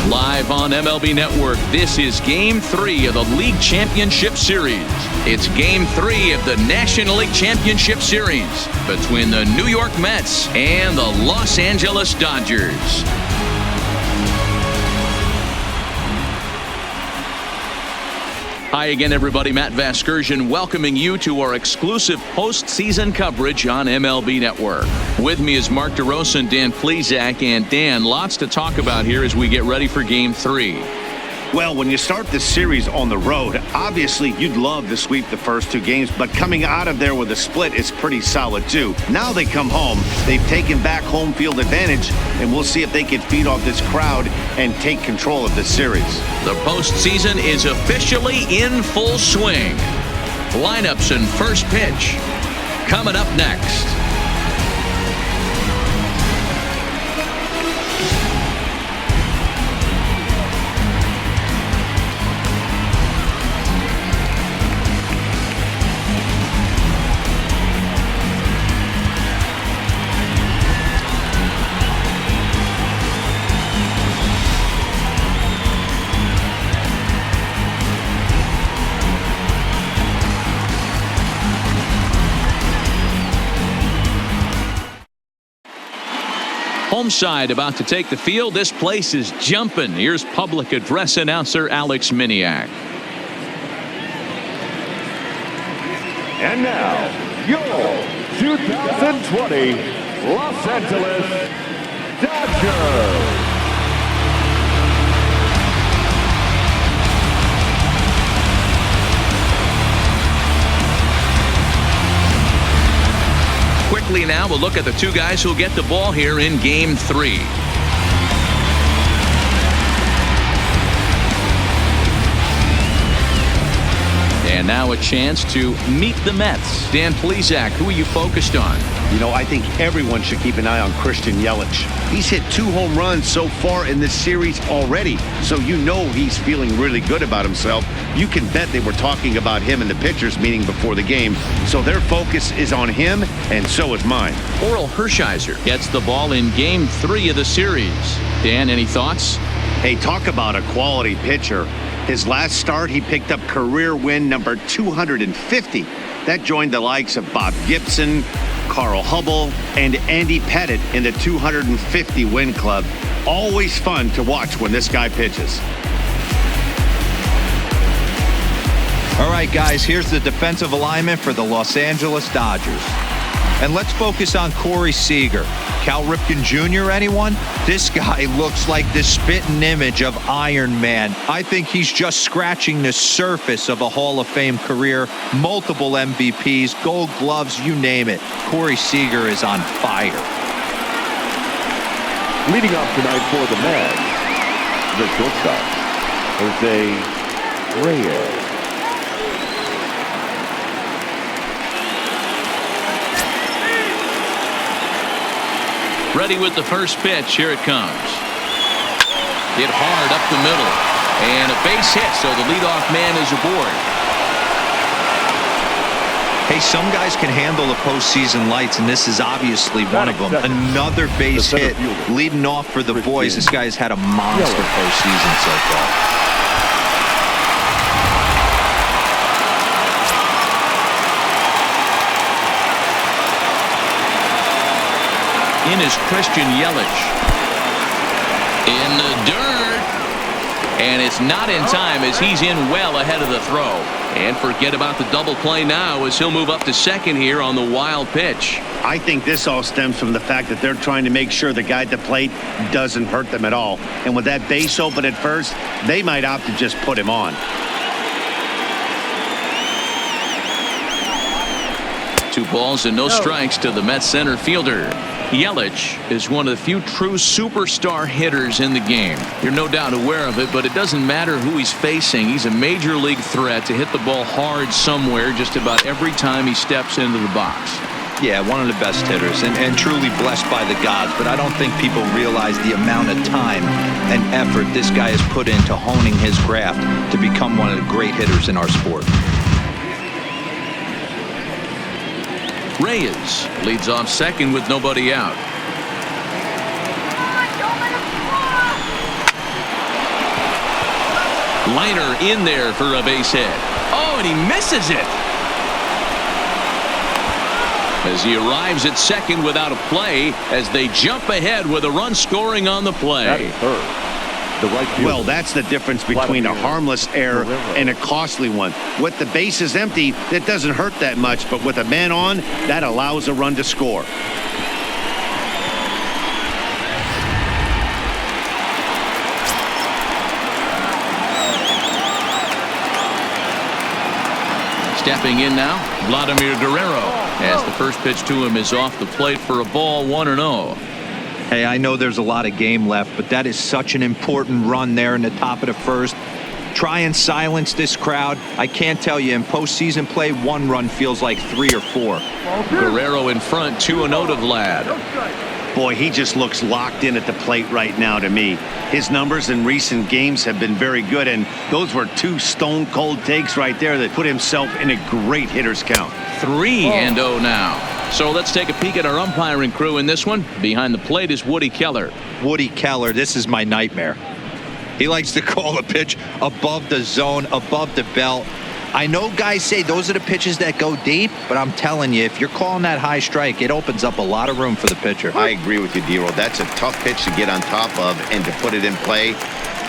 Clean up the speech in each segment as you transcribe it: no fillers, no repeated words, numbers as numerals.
Live on MLB Network, this is Game 3 of the League Championship Series. It's Game 3 of the National League Championship Series between the New York Mets and the Los Angeles Dodgers. Hi again, everybody. Matt Vasgersian welcoming you to our exclusive postseason coverage on MLB Network. With me is Mark DeRosa and Dan Plesac. And Dan, lots to talk about here as we get ready for Game 3. Well, when you start this series on the road, obviously you'd love to sweep the first two games, but coming out of there with a split is pretty solid too. Now they come home, they've taken back home field advantage, and we'll see if they can feed off this crowd and take control of this series. The postseason is officially in full swing. Lineups and first pitch coming up next. Home side about to take the field. This place is jumping. Here's public address announcer Alex Miniak. And now, your 2020 Los Angeles Dodgers. Quickly now, we'll look at the two guys who'll get the ball here in Game 3. And now a chance to meet the Mets. Dan Plesac, who are you focused on? You know, I think everyone should keep an eye on Christian Yelich. He's hit 2 home runs so far in this series already, so you know he's feeling really good about himself. You can bet they were talking about him in the pitchers meeting before the game, so their focus is on him, and so is mine. Orel Hershiser gets the ball in Game 3 of the series. Dan, any thoughts? Hey, talk about a quality pitcher. His last start, he picked up career win number 250. That joined the likes of Bob Gibson, Carl Hubble, and Andy Pettitte in the 250 win club. Always fun to watch when this guy pitches. All right, guys, here's the defensive alignment for the Los Angeles Dodgers. And let's focus on Corey Seager. Cal Ripken Jr., anyone? This guy looks like the spitting image of Iron Man. I think he's just scratching the surface of a Hall of Fame career. Multiple MVPs, Gold Gloves, you name it. Corey Seager is on fire. Leading off tonight for the Mets, the shortstop, Jose Reyes. Ready with the first pitch. Here it comes. Hit hard up the middle. And a base hit, so the leadoff man is aboard. Hey, some guys can handle the postseason lights, and this is obviously one of them. Another base hit leading off for the boys. This guy's had a monster postseason so far. In is Christian Yelich. In the dirt. And it's not in time as he's in well ahead of the throw. And forget about the double play now as he'll move up to second here on the wild pitch. I think this all stems from the fact that they're trying to make sure the guy at the plate doesn't hurt them at all. And with that base open at first, they might opt to just put him on. 2 balls and no strikes to the Mets center fielder. Yelich is one of the few true superstar hitters in the game. You're no doubt aware of it, but it doesn't matter who he's facing. He's a major league threat to hit the ball hard somewhere just about every time he steps into the box. Yeah, one of the best hitters and truly blessed by the gods, but I don't think people realize the amount of time and effort this guy has put into honing his craft to become one of the great hitters in our sport. Reyes leads off second with nobody out. Liner in there for a base hit. Oh, and he misses it. As he arrives at second without a play, as they jump ahead with a run scoring on the play. That is third. The right fielder. Well, that's the difference between a harmless error and a costly one. With the bases empty, that doesn't hurt that much, but with a man on, that allows a run to score. Stepping in now, Vladimir Guerrero, as the first pitch to him is off the plate for a ball, 1-0. Hey, I know there's a lot of game left, but that is such an important run there in the top of the first. Try and silence this crowd. I can't tell you, in postseason play, one run feels like 3 or 4. Guerrero in front, 2-0 to Vlad. Boy, he just looks locked in at the plate right now to me. His numbers in recent games have been very good, and those were 2 stone-cold takes right there that put himself in a great hitter's count. 3-0 now. So let's take a peek at our umpiring crew in this one. Behind the plate is Woody Keller. Woody Keller, this is my nightmare. He likes to call a pitch above the zone, above the belt. I know guys say those are the pitches that go deep, but I'm telling you, if you're calling that high strike, it opens up a lot of room for the pitcher. I agree with you, D-Roll. That's a tough pitch to get on top of and to put it in play.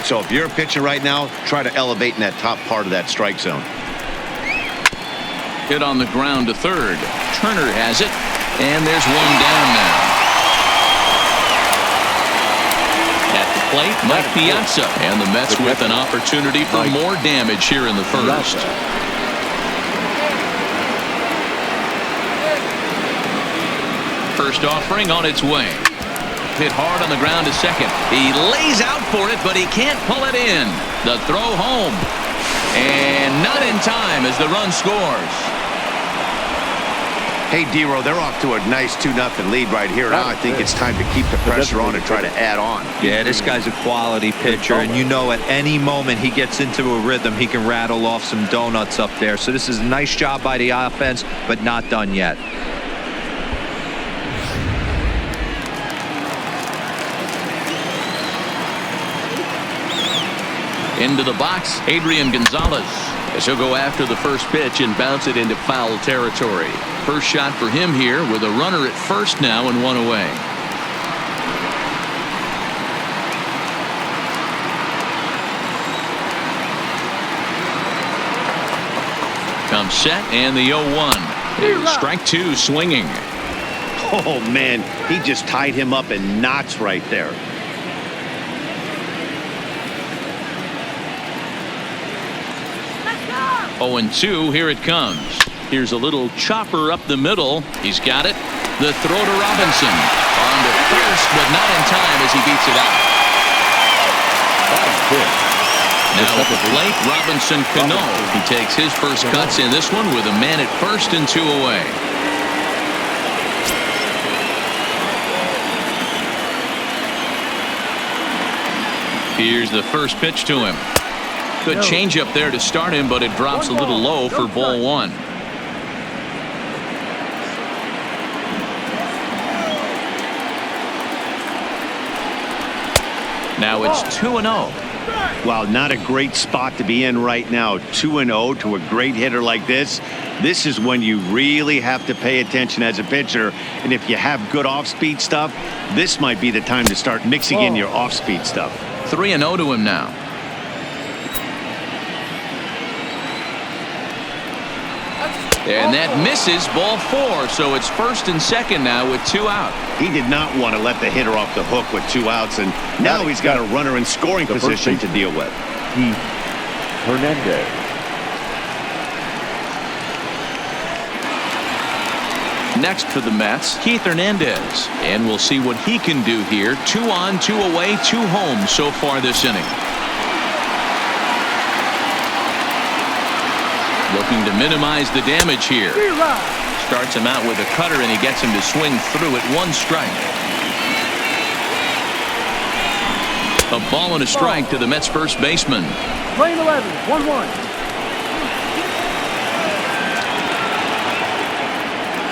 So if you're a pitcher right now, try to elevate in that top part of that strike zone. Hit on the ground to third. Turner has it, and there's one down now. At the plate, Mike Piazza, and the Mets with an opportunity for more damage here in the first. First offering on its way. Hit hard on the ground to second. He lays out for it, but he can't pull it in. The throw home. And not in time as the run scores. Hey, D-Roll, they're off to a nice 2-0 lead right here. Now I think it's time to keep the pressure on and try to add on. Yeah, this guy's a quality pitcher, and you know at any moment he gets into a rhythm, he can rattle off some donuts up there. So this is a nice job by the offense, but not done yet. Into the box, Adrian Gonzalez, as he'll go after the first pitch and bounce it into foul territory. First shot for him here with a runner at first now and one away. Comes set and the 0-1. Strike 2 swinging. Oh, man, he just tied him up in knots right there. Oh, and 2, here it comes. Here's a little chopper up the middle. He's got it. The throw to Robinson. On to first, but not in time as he beats it out. Now at the plate, Robinson Cano. He takes his first cuts in this one with a man at first and 2 away. Here's the first pitch to him. Good changeup there to start him, but it drops a little low for ball 1. Now it's 2-0. Wow, not a great spot to be in right now. 2-0 to a great hitter like this. This is when you really have to pay attention as a pitcher. And if you have good off-speed stuff, this might be the time to start mixing in your off-speed stuff. 3-0 to him now. And that misses, ball 4. So it's first and second now with 2 out. He did not want to let the hitter off the hook with 2 outs, and now he's got a runner in scoring position to deal with. Hernandez. Next for the Mets, Keith Hernandez. And we'll see what he can do here. 2 on, 2 away, 2 home so far this inning. Looking to minimize the damage here. Starts him out with a cutter, and he gets him to swing through at 1 strike. A ball and a strike to the Mets first baseman. Lane 11, 1-1.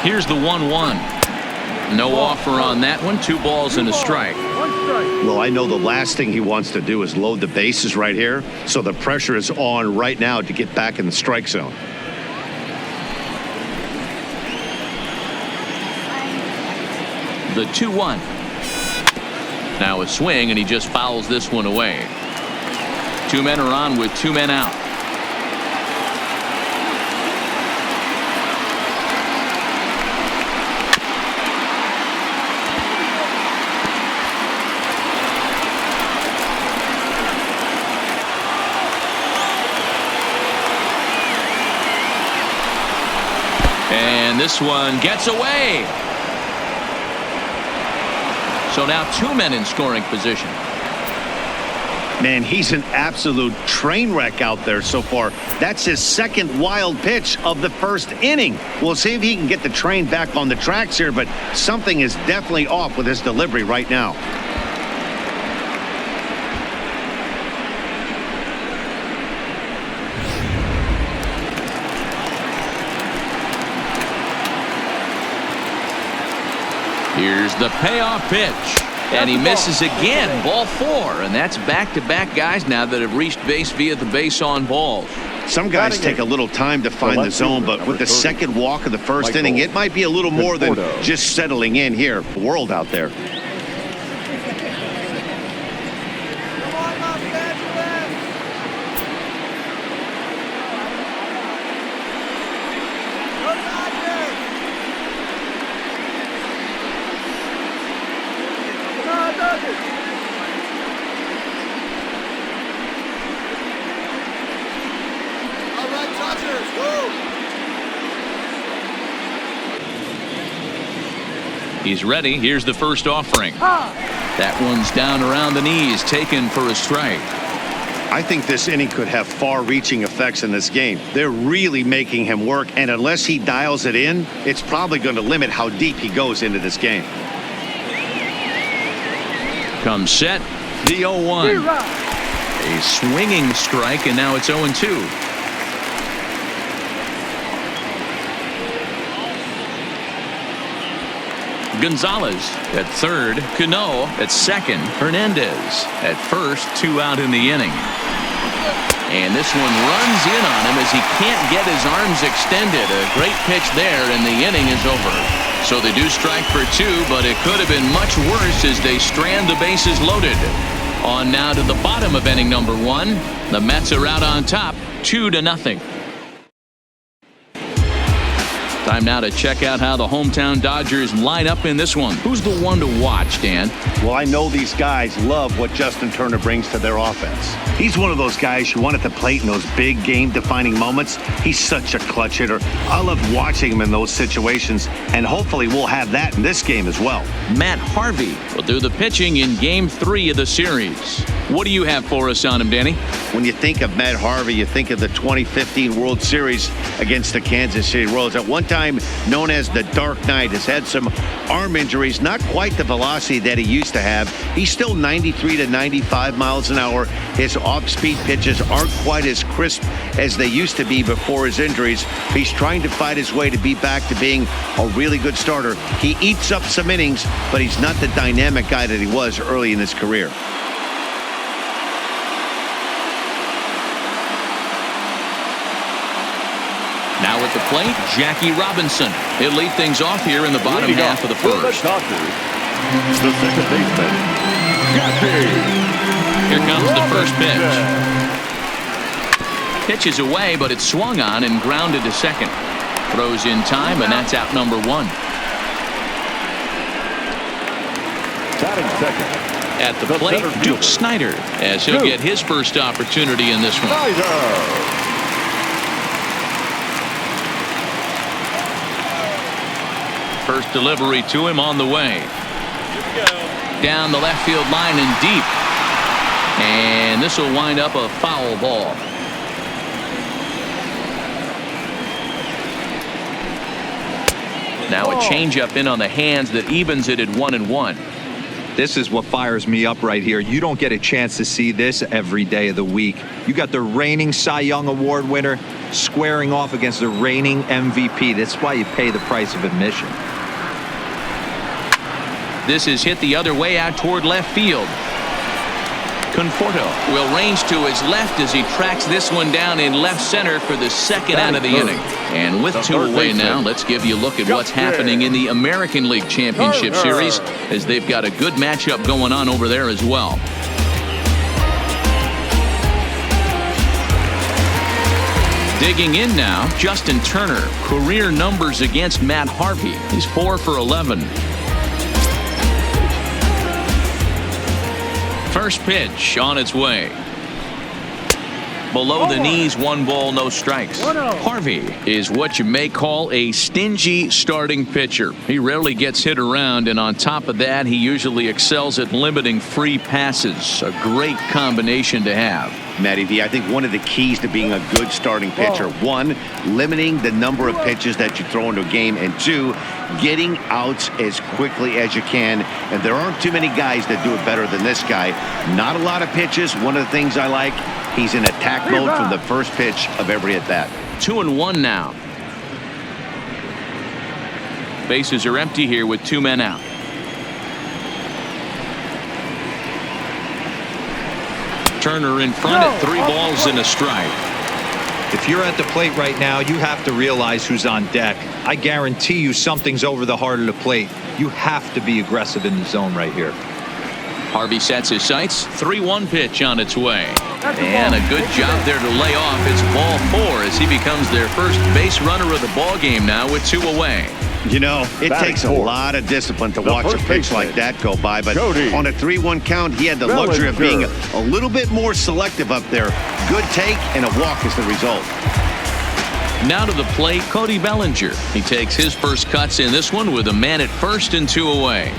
Here's the 1-1. No offer on that one. 2 balls and a strike. 1 strike. Well, I know the last thing he wants to do is load the bases right here, so the pressure is on right now to get back in the strike zone. The 2-1. Now a swing, and he just fouls this one away. 2 men are on with 2 men out. And this one gets away. So now 2 men in scoring position. Man, he's an absolute train wreck out there so far. That's his second wild pitch of the first inning. We'll see if he can get the train back on the tracks here, but something is definitely off with his delivery right now. Here's the payoff pitch. And he misses again. Ball 4. And that's back-to-back guys now that have reached base via the base on balls. Some guys take a little time to find the zone, but with the second walk of the first inning, it might be a little more than just settling in here. The world out there. He's ready. Here's the first offering. That one's down around the knees, taken for a strike. I think this inning could have far-reaching effects in this game. They're really making him work, and unless he dials it in, it's probably going to limit how deep he goes into this game. Comes set. The 0-1. A swinging strike, and now it's 0-2. Gonzalez at third, Cano at second, Hernandez at first, 2 out in the inning. And this one runs in on him as he can't get his arms extended. A great pitch there, and the inning is over. So they do strike for 2, but it could have been much worse as they strand the bases loaded. On now to the bottom of inning number 1. The Mets are out on top, 2-0. Time now to check out how the hometown Dodgers line up in this one. Who's the one to watch, Dan? Well, I know these guys love what Justin Turner brings to their offense. He's one of those guys who want at the plate in those big game-defining moments. He's such a clutch hitter. I love watching him in those situations, and hopefully we'll have that in this game as well. Matt Harvey will do the pitching in Game 3 of the series. What do you have for us on him, Danny? When you think of Matt Harvey, you think of the 2015 World Series against the Kansas City Royals. At one time known as the Dark Knight, has had some arm injuries, not quite the velocity that he used to have. He's still 93 to 95 miles an hour. His off-speed pitches aren't quite as crisp as they used to be before his injuries. He's trying to fight his way to be back to being a really good starter. He eats up some innings, but he's not the dynamic guy that he was early in his career. Now at the plate, Jackie Robinson. He'll lead things off here in the bottom half of the first. The second baseman, Jackie. Here comes the first pitch. Pitch is away, but it's swung on and grounded to second. Throws in time, and that's out number 1. Batting second. At the plate, Duke Snider, as he'll get his first opportunity in this one. First delivery to him on the way. Down the left field line and deep. And this will wind up a foul ball. Now a changeup in on the hands that evens it at 1-1. This is what fires me up right here. You don't get a chance to see this every day of the week. You got the reigning Cy Young Award winner squaring off against the reigning MVP. That's why you pay the price of admission. This is hit the other way out toward left field. Conforto will range to his left as he tracks this one down in left center for the second out of the inning. And with two away now, let's give you a look at what's happening in the American League Championship Series, as they've got a good matchup going on over there as well. Digging in now, Justin Turner. Career numbers against Matt Harvey. He's 4 for 11. First pitch on its way. Below the knees, 1 ball, no strikes. Harvey is what you may call a stingy starting pitcher. He rarely gets hit around, and on top of that, he usually excels at limiting free passes. A great combination to have. Matty V, I think one of the keys to being a good starting pitcher, one, limiting the number of pitches that you throw into a game, and two, getting outs as quickly as you can. And there aren't too many guys that do it better than this guy. Not a lot of pitches. One of the things I like, he's in attack mode from the first pitch of every at bat. 2-1 now. Bases are empty here with 2 men out. Turner in front at 3 balls and a strike. If you're at the plate right now, you have to realize who's on deck. I guarantee you something's over the heart of the plate. You have to be aggressive in the zone right here. Harvey sets his sights. 3-1 pitch on its way. And a good job there to lay off. It's ball 4 as he becomes their first base runner of the ball game now with 2 away. You know, it takes a lot of discipline to watch a pitch like that go by, but on a 3-1 count, he had the luxury of being a little bit more selective up there. Good take, and a walk is the result. Now to the plate, Cody Bellinger. He takes his first cuts in this one with a man at first and 2 away.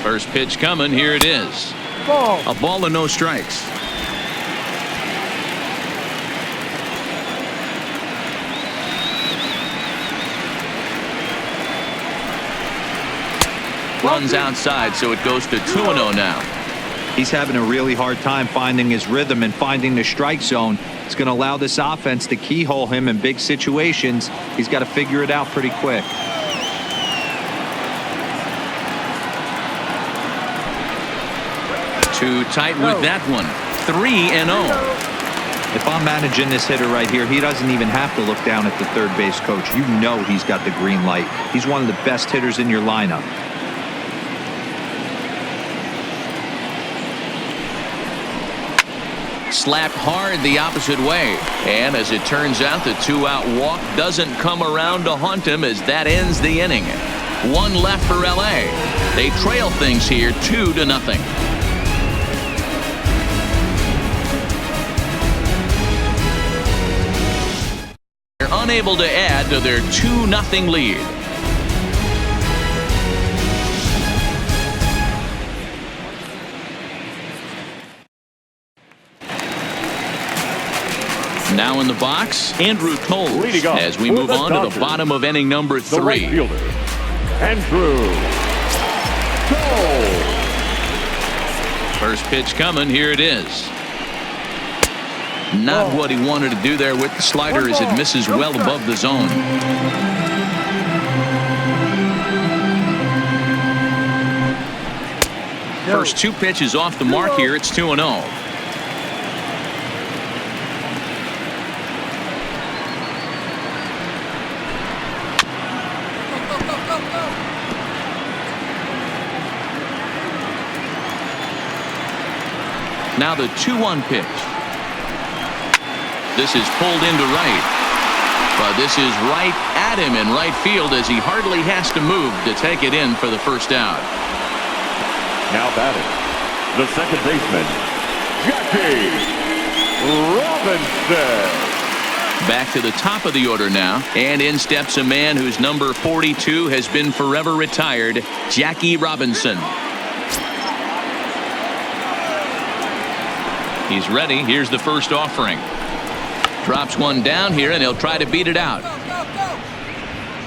First pitch coming. Here it is. A ball and no strikes. Runs outside, so it goes to 2-0 now. He's having a really hard time finding his rhythm and finding the strike zone. It's going to allow this offense to keyhole him in big situations. He's got to figure it out pretty quick. Too tight with that one. 3-0. If I'm managing this hitter right here, he doesn't even have to look down at the third base coach. You know he's got the green light. He's one of the best hitters in your lineup. Slapped hard the opposite way. And as it turns out, the 2-out walk doesn't come around to haunt him as that ends the inning. 1 left for LA. They trail things here 2-0. They're unable to add to their 2-0 lead. Now in the box, Andrew Toles, as we move on to the bottom of inning number 3. The right fielder, Andrew Toles. First pitch coming. Here it is. Not what he wanted to do there with the slider as it misses well above the zone. First 2 pitches off the mark here. It's 2-0. Now the 2-1 pitch. This is pulled into right. But this is right at him in right field as he hardly has to move to take it in for the first out. Now batting, the second baseman, Jackie Robinson. Back to the top of the order now. And in steps a man whose number 42 has been forever retired, Jackie Robinson. He's ready. Here's the first offering. Drops one down here, and he'll try to beat it out.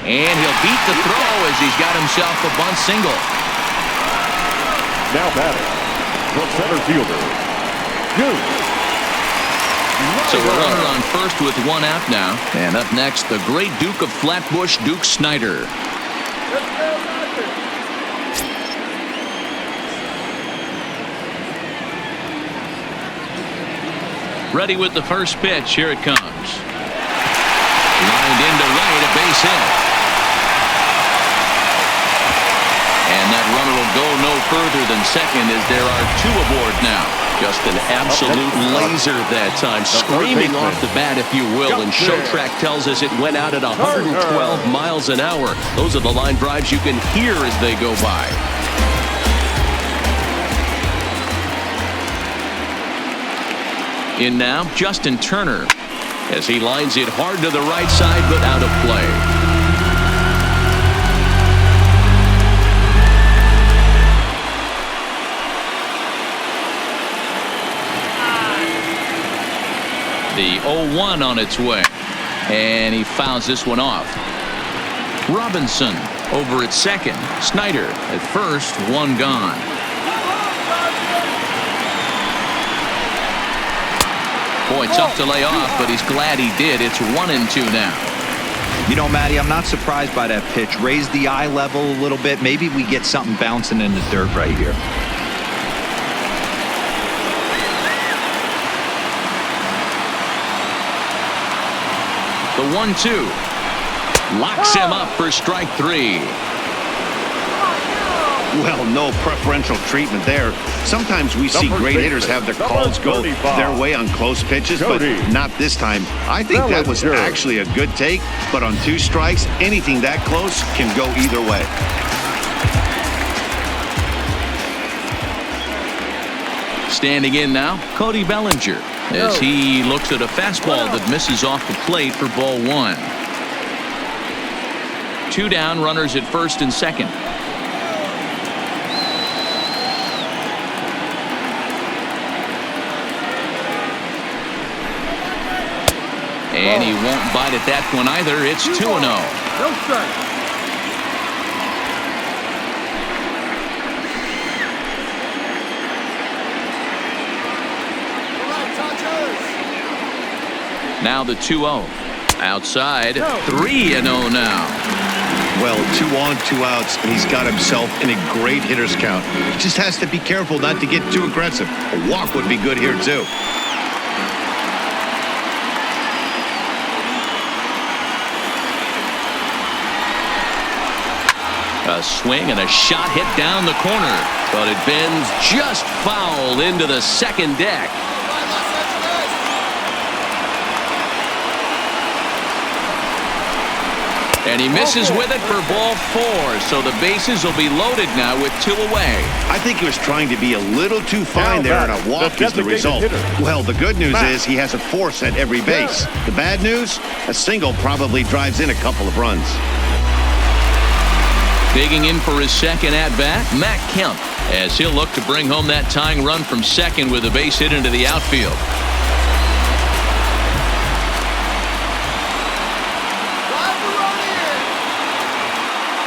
And he'll beat the throw as he's got himself a bunt single. Now batting, the center fielder, Duke. So a runner on first with 1 out now. And up next, the great Duke of Flatbush, Duke Snyder. Ready with the first pitch. Here it comes. Lined into right, a base hit. And that runner will go no further than second as there are two aboard now. Just an absolute laser that time, screaming off the bat, if you will. And Showtrack tells us it went out at 112 miles an hour. Those are the line drives you can hear as they go by. In now, Justin Turner, as he lines it hard to the right side, but out of play. The 0-1 on its way, and he fouls this one off. Robinson over at second. Snyder at first, one gone. Boy, tough to lay off, but he's glad he did. It's 1-2 now. You know, Matty, I'm not surprised by that pitch. Raise the eye level a little bit. Maybe we get something bouncing in the dirt right here. The 1-2 locks him up for strike three. Well, no preferential treatment there. Sometimes we see great hitters have their calls go their way on close pitches, but not this time. I think that was actually a good take, but on two strikes, anything that close can go either way. Standing in now, Cody Bellinger, as he looks at a fastball that misses off the plate for ball one. Two down, runners at first and second. And he won't bite at that one either. It's 2-0. No strike. Now the 2-0. Outside, 3-0 now. Well, 2 on, 2 outs, and he's got himself in a great hitter's count. He just has to be careful not to get too aggressive. A walk would be good here, too. A swing and a shot hit down the corner, but it bends just foul into the second deck. And he misses with it for ball four, so the bases will be loaded now with 2 away. I think he was trying to be a little too fine there, and a walk is the result. Well, the good news is he has a force at every base. The bad news, a single probably drives in a couple of runs. Digging in for his second at-bat, Matt Kemp, as he'll look to bring home that tying run from second with a base hit into the outfield.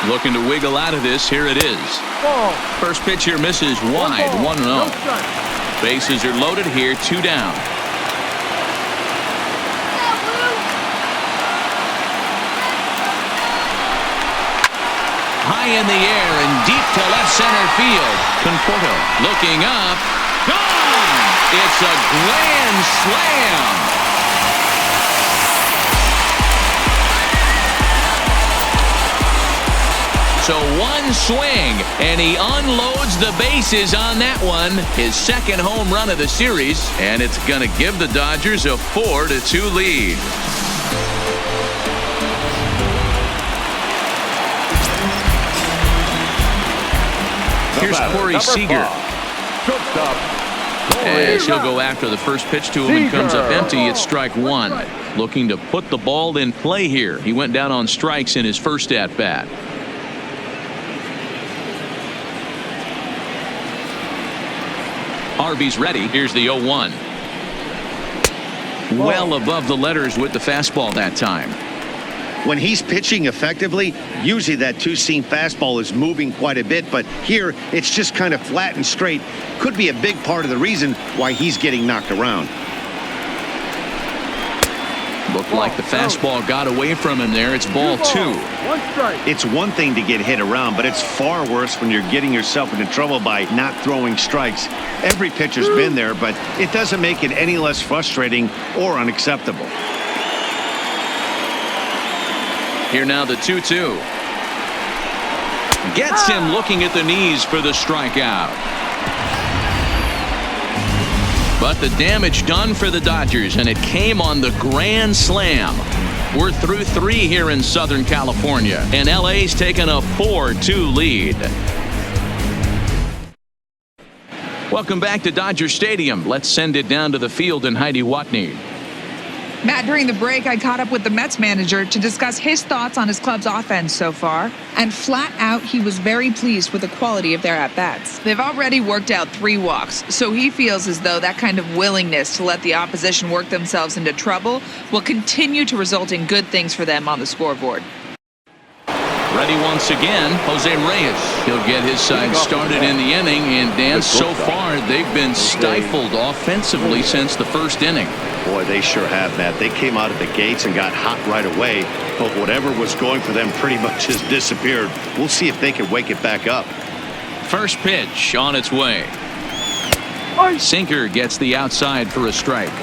Looking to wiggle out of this. Here it is. First pitch here misses wide, 1-0. Bases are loaded here, 2 down. High in the air and deep to left center field. Conforto looking up. Gone! It's a grand slam. So one swing, and he unloads the bases on that one. His second home run of the series, and it's going to give the Dodgers a 4-2 lead. Here's Corey Seager. As he'll go after the first pitch to him and comes up empty, it's strike one. Looking to put the ball in play here. He went down on strikes in his first at-bat. Harvey's ready. Here's the 0-1. Well above the letters with the fastball that time. When he's pitching effectively, usually that two-seam fastball is moving quite a bit, but here it's just kind of flat and straight. Could be a big part of the reason why he's getting knocked around. Looked like the fastball got away from him there. It's ball 2. 1 strike. It's one thing to get hit around, but it's far worse when you're getting yourself into trouble by not throwing strikes. Every pitcher's been there, but it doesn't make it any less frustrating or unacceptable. Here now the 2-2. Gets him looking at the knees for the strikeout. But the damage done for the Dodgers, and it came on the grand slam. We're through 3 here in Southern California, and LA's taken a 4-2 lead. Welcome back to Dodger Stadium. Let's send it down to the field in Heidi Watney. Matt, during the break, I caught up with the Mets manager to discuss his thoughts on his club's offense so far. And flat out, he was very pleased with the quality of their at-bats. They've already worked out 3 walks, so he feels as though that kind of willingness to let the opposition work themselves into trouble will continue to result in good things for them on the scoreboard. Ready once again, Jose Reyes. He'll get his side started in the inning, and Dan, so far they've been stifled offensively since the first inning. Boy, they sure have, Matt. They came out of the gates and got hot right away, but whatever was going for them pretty much has disappeared. We'll see if they can wake it back up. First pitch on its way. Sinker gets the outside for a strike.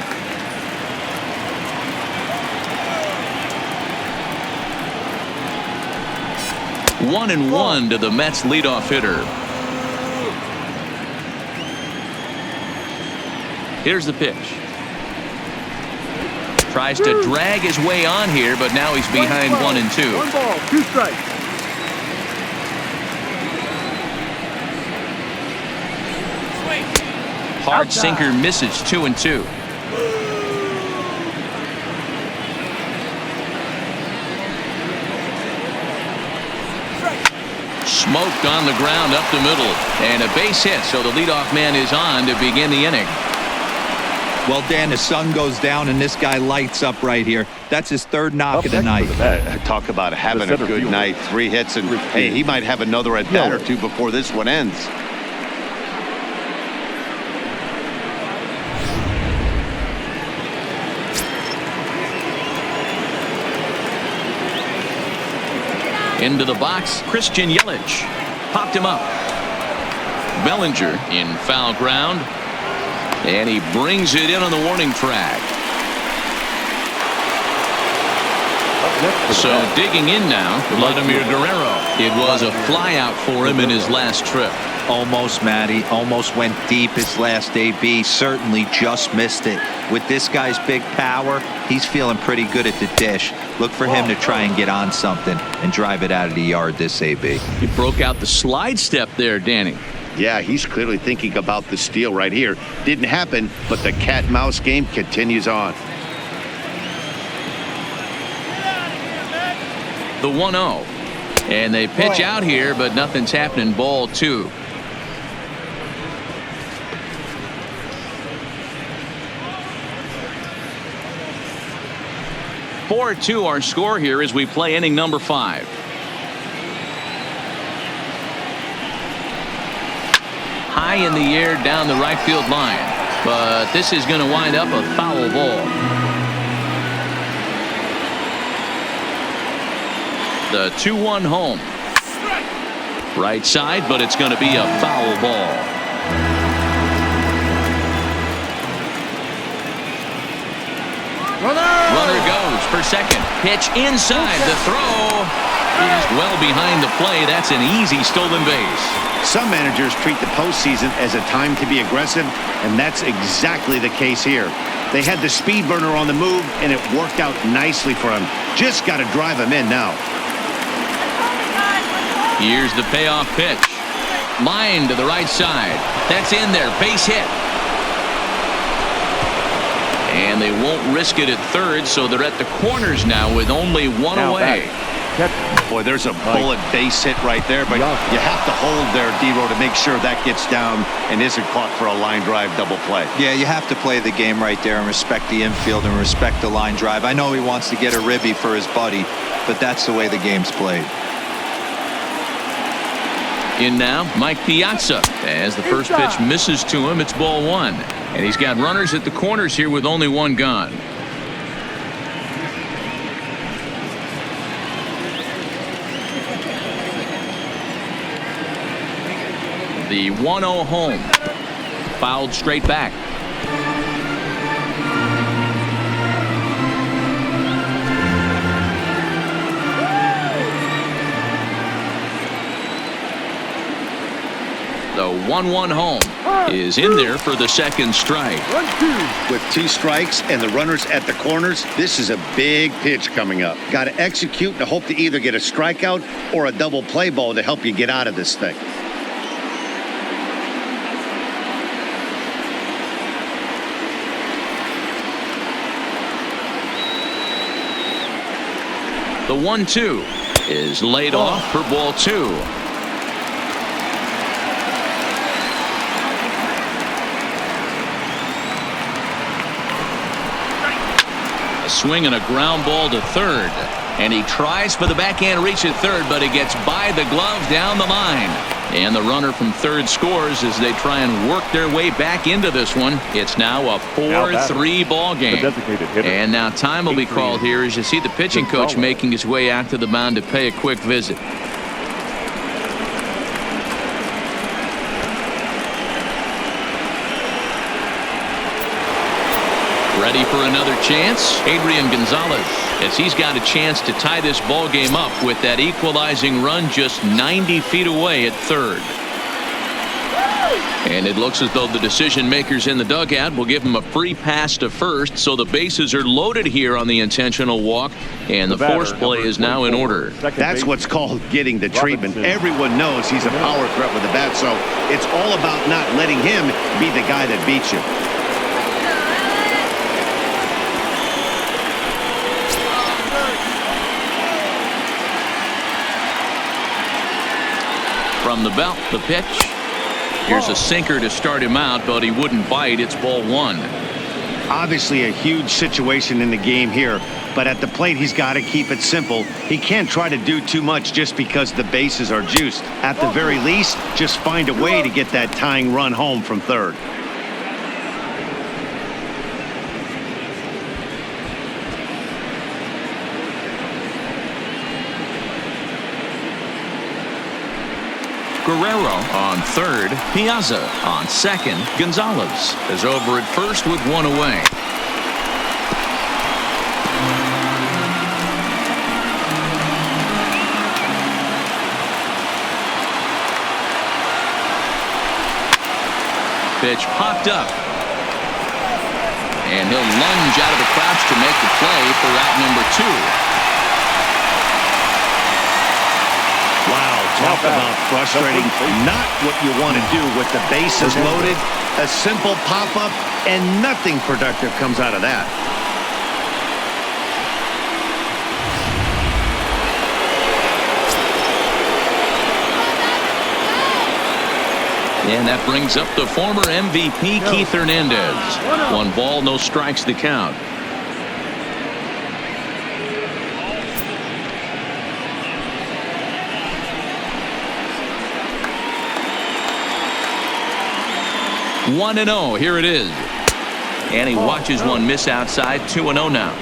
One and one to the Mets leadoff hitter. Here's the pitch. Tries to drag his way on here, but now he's behind 1 and 2. 1 ball, 2 strikes. Hard sinker misses 2 and 2. Smoked on the ground up the middle, and a base hit, so the leadoff man is on to begin the inning. Well, Dan, the sun goes down and this guy lights up right here. That's his 3rd knock of the night. Talk about having a good night. 3 hits, and hey, he might have another at bat or 2 before this one ends. Into the box, Christian Yelich popped him up. Bellinger in foul ground, and he brings it in on the warning track. So digging in now, Vladimir Guerrero. It was a flyout for him in his last trip. Almost, Matty. Almost went deep his last AB. Certainly just missed it. With this guy's big power, he's feeling pretty good at the dish. Look for him to try and get on something and drive it out of the yard this AB. He broke out the slide step there, Danny. Yeah, he's clearly thinking about the steal right here. Didn't happen, but the cat-mouse game continues on. The 1-0. And they pitch out here, but nothing's happening. Ball 2. (4-2) our score here as we play inning number 5. High in the air down the right field line, but this is going to wind up a foul ball. The 2-1 home. Right side, but it's going to be a foul ball. Runner goes for second. Pitch inside. The throw is well behind the play. That's an easy stolen base. Some managers treat the postseason as a time to be aggressive, and that's exactly the case here. They had the speed burner on the move, and it worked out nicely for him. Just got to drive him in now. Here's the payoff pitch. Line to the right side. That's in there. Base hit. And they won't risk it at third, so they're at the corners now with only 1 away. Boy, there's a bullet base hit right there, but you have to hold there, D-Row, to make sure that gets down and isn't caught for a line drive double play. Yeah, you have to play the game right there and respect the infield and respect the line drive. I know he wants to get a ribby for his buddy, but that's the way the game's played. In now, Mike Piazza. As the first pitch misses to him, it's ball 1. And he's got runners at the corners here with only 1 gone. The 1-0 home. Fouled straight back. The 1-1 home is in there for the second strike. 1-2. With 2 strikes and the runners at the corners, this is a big pitch coming up. Got to execute and hope to either get a strikeout or a double play ball to help you get out of this thing. The 1-2 is laid off for ball 2. A swing and a ground ball to third. And he tries for the backhand reach at third, but it gets by the glove down the line. And the runner from third scores as they try and work their way back into this one. It's now a 4-3 ball game. And now time will be called here as you see the pitching coach making his way out to the mound to pay a quick visit. Ready for another chance? Adrian Gonzalez, as he's got a chance to tie this ball game up with that equalizing run just 90 feet away at third. And it looks as though the decision makers in the dugout will give him a free pass to first, so the bases are loaded here on the intentional walk, and the force play is now in order. That's what's called getting the treatment. Everyone knows he's a power threat with the bat, so it's all about not letting him be the guy that beats you. From the belt, the pitch. Here's a sinker to start him out, but he wouldn't bite. It's ball 1. Obviously a huge situation in the game here, but at the plate he's got to keep it simple. He can't try to do too much just because the bases are juiced. At the very least, just find a way to get that tying run home from third. Guerrero on third. Piazza on second. Gonzalez is over at first with 1 away. Pitch popped up. And he'll lunge out of the crouch to make the play for out number 2. Talk about frustrating. Not what you want to do with the bases loaded. A simple pop-up, and nothing productive comes out of that. And that brings up the former MVP, Keith Hernandez. 1 ball, no strikes to count. One and 0. Here it is. And he watches one miss outside. 2-0 now.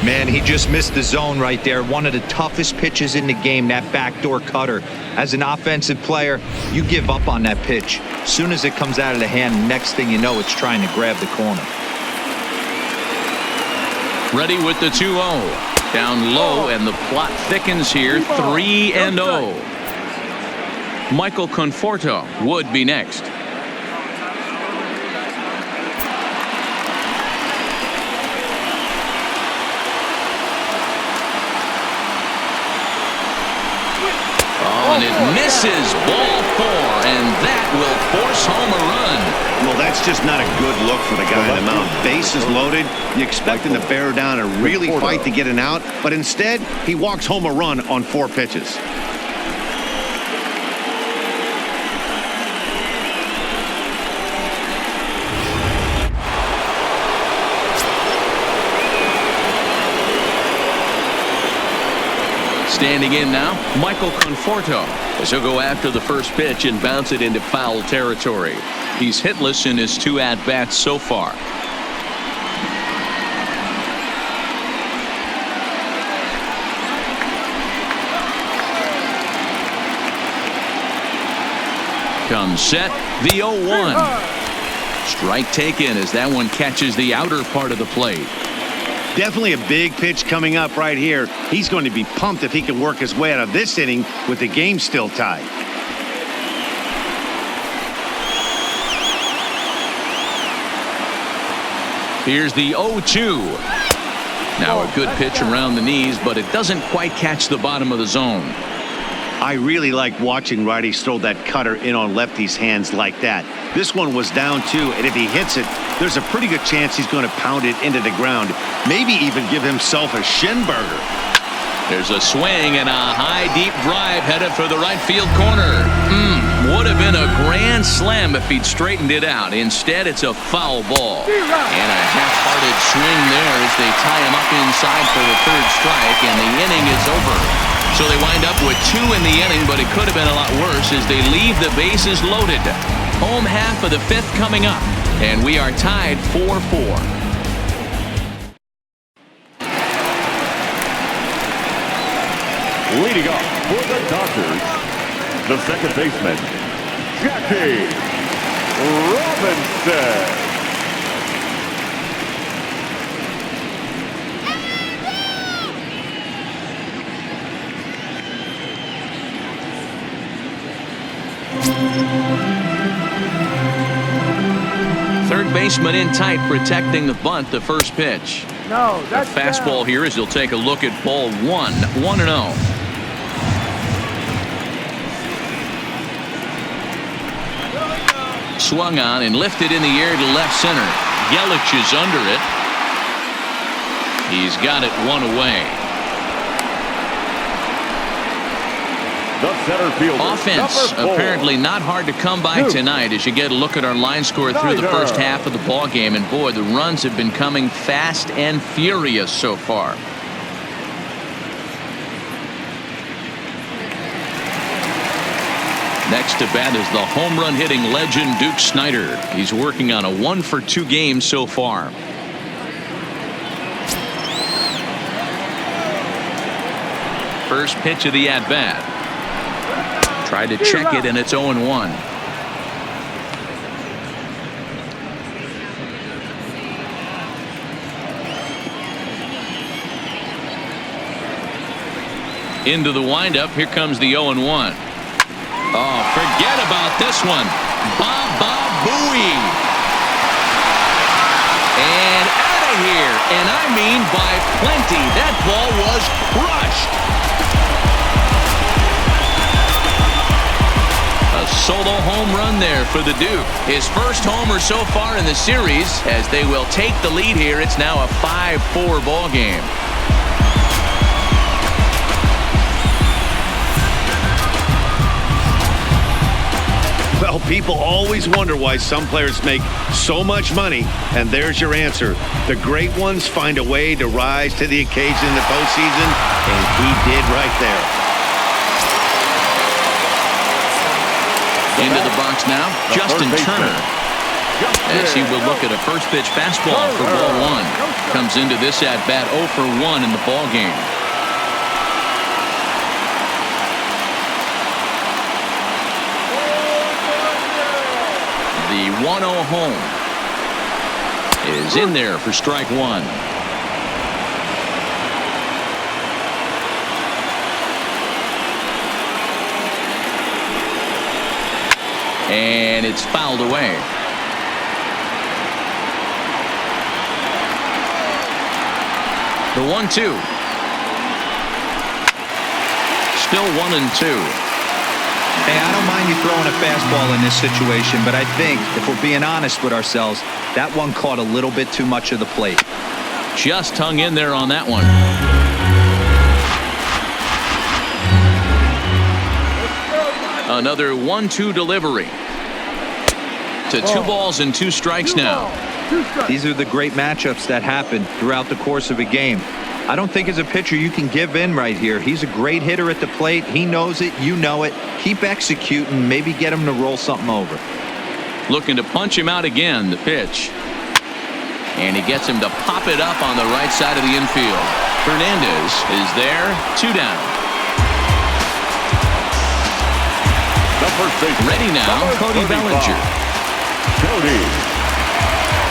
Man, he just missed the zone right there. One of the toughest pitches in the game, that backdoor cutter. As an offensive player, you give up on that pitch. As soon as it comes out of the hand, next thing you know, it's trying to grab the corner. Ready with the 2-0. Down low, and the plot thickens here. 3-0. Michael Conforto would be next. And it misses, ball 4, and that will force home a run. Well, that's just not a good look for the guy on the mound. Bases loaded. You expect him to bear down and really fight to get an out, but instead, he walks home a run on 4 pitches. Standing in now, Michael Conforto, as he'll go after the first pitch and bounce it into foul territory. He's hitless in his 2 at-bats so far. Comes set, the 0-1. Strike taken as that one catches the outer part of the plate. Definitely a big pitch coming up right here. He's going to be pumped if he can work his way out of this inning with the game still tied. Here's the 0-2. Now a good pitch around the knees, but it doesn't quite catch the bottom of the zone. I really like watching righties throw that cutter in on lefties' hands like that. This one was down 2, and if he hits it, there's a pretty good chance he's going to pound it into the ground. Maybe even give himself a shin burger. There's a swing and a high, deep drive headed for the right field corner. Would have been a grand slam if he'd straightened it out. Instead, it's a foul ball. And a half-hearted swing there as they tie him up inside for the 3rd strike, and the inning is over. So they wind up with 2 in the inning, but it could have been a lot worse as they leave the bases loaded. Home half of the 5th coming up, and we are tied 4-4. Leading off for the Dodgers, the second baseman, Jackie Robinson. Third baseman in tight, protecting the bunt, the first pitch. No, that's the fastball down. here as he'll take a look at ball 1, 1-0. Swung on and lifted in the air to left center. Yelich is under it. He's got it 1 away. The center fielder, Offense number 4. apparently not hard to come by tonight as you get a look at our line score through the first half of the ball game, and boy, the runs have been coming fast and furious so far. Next to bat is the home run hitting legend Duke Snider. He's working on a 1-for-2 game so far. First pitch of the at-bat. Tried to check it, and it's 0-1. Into the windup. Here comes the 0-1. Oh, forget about this one. Bob Bowie. And out of here. And I mean by plenty. That ball was crushed. A solo home run there for the Duke. His first homer so far in the series as they will take the lead here. It's now a 5-4 ball game. Well, people always wonder why some players make so much money, and there's your answer. The great ones find a way to rise to the occasion in the postseason, and he did right there. Into the box now, Justin Turner. As he will look at a first pitch fastball for ball 1. Comes into this at bat 0 for 1 in the ball game. The 1-0 home is in there for strike 1. And it's fouled away. The 1-2. Still 1-2. Hey, I don't mind you throwing a fastball in this situation, but I think if we're being honest with ourselves, that one caught a little bit too much of the plate. Just hung in there on that one. Another 1-2 delivery. To 2 balls and 2 strikes now. These are the great matchups that happen throughout the course of a game. I don't think as a pitcher you can give in right here. He's a great hitter at the plate. He knows it. You know it. Keep executing. Maybe get him to roll something over. Looking to punch him out again. The pitch. And he gets him to pop it up on the right side of the infield. Hernandez is there. 2 down. The first baseman. Ready now, Number Cody 35, Bellinger. Cody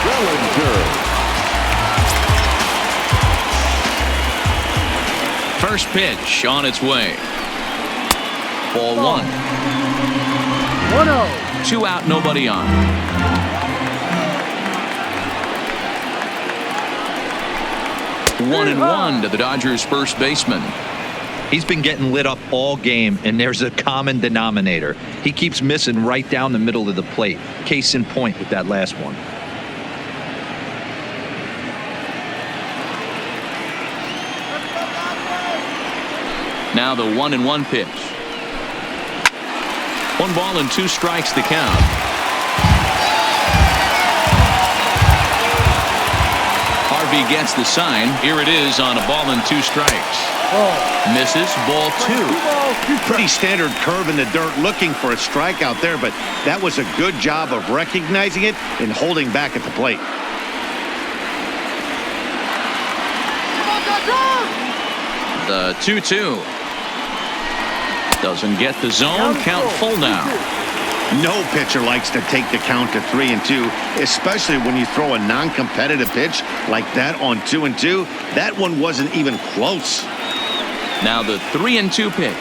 Bellinger. First pitch on its way. Ball one. 1-0. 2 out, nobody on. One and one to the Dodgers' first baseman. He's been getting lit up all game, and there's a common denominator. He keeps missing right down the middle of the plate. Case in point with that last one. Now the 1-1 pitch. 1 ball and 2 strikes the count. Harvey gets the sign. Here it is on a ball and 2 strikes. Misses. Ball 2. Pretty standard curve in the dirt, looking for a strike out there, but that was a good job of recognizing it and holding back at the plate. The 2-2. Doesn't get the zone. Count full now. No pitcher likes to take the count to 3-2, especially when you throw a non-competitive pitch like that on 2-2. That one wasn't even close. Now the 3-2 pitch.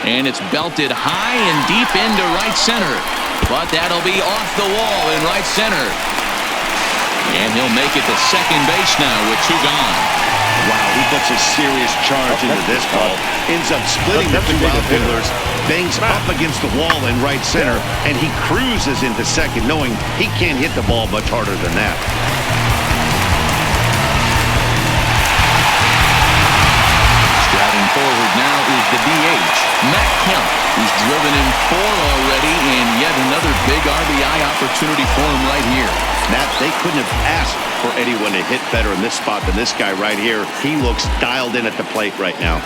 And it's belted high and deep into right center. But that'll be off the wall in right center. And he'll make it to second base now with 2 gone. Wow, he puts a serious charge into this ball. Ends up splitting the 2 outfielders. Bangs up against the wall in right center. And he cruises into second, knowing he can't hit the ball much harder than that. Striding forward now is the DH, Matt Kemp. He's driven in 4 already, and yet another big RBI opportunity for him right here. Matt, they couldn't have asked for anyone to hit better in this spot than this guy right here. He looks dialed in at the plate right now.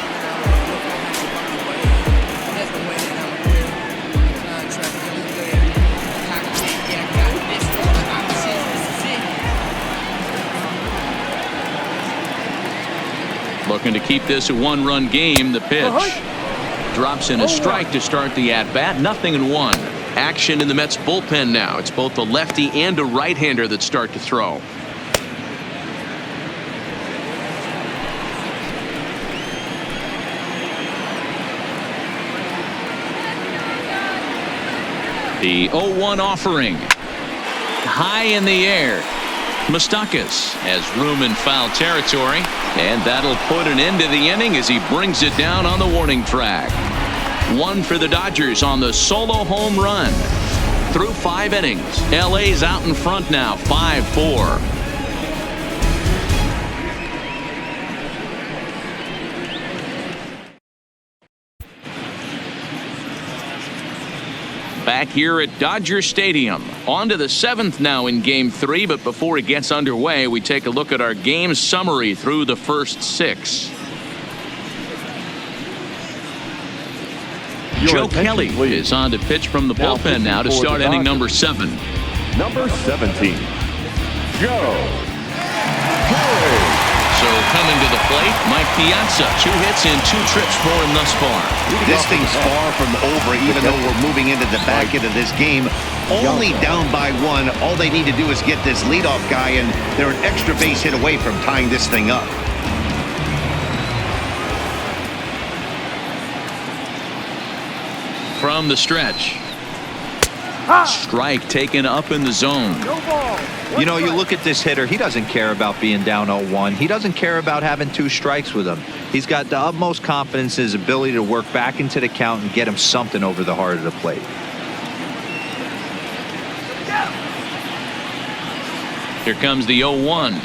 Looking to keep this a 1-run game. The pitch drops in a strike to start the at-bat. 0-1. Action in the Mets bullpen now. It's both a lefty and a right-hander that start to throw. The 0-1 offering. High in the air. Moustakas has room in foul territory, and that'll put an end to the inning as he brings it down on the warning track. 1 for the Dodgers on the solo home run. Through 5 innings, LA's out in front now, 5-4. Back here at Dodger Stadium. On to the 7th now in Game 3, but before it gets underway, we take a look at our game summary through the first 6. Joe Kelly is on to pitch from the bullpen now to start inning number 7. Number 17, Joe Kelly. So coming to the plate, Mike Piazza. 2 hits and 2 trips for him thus far. This thing's far from over, even though we're moving into the back end of this game. Only down by 1. All they need to do is get this leadoff guy, and they're an extra base hit away from tying this thing up. From the stretch. Strike taken up in the zone. No ball. You know, you look at this hitter, he doesn't care about being down 0-1. He doesn't care about having 2 strikes with him. He's got the utmost confidence in his ability to work back into the count and get him something over the heart of the plate. Here comes the 0-1.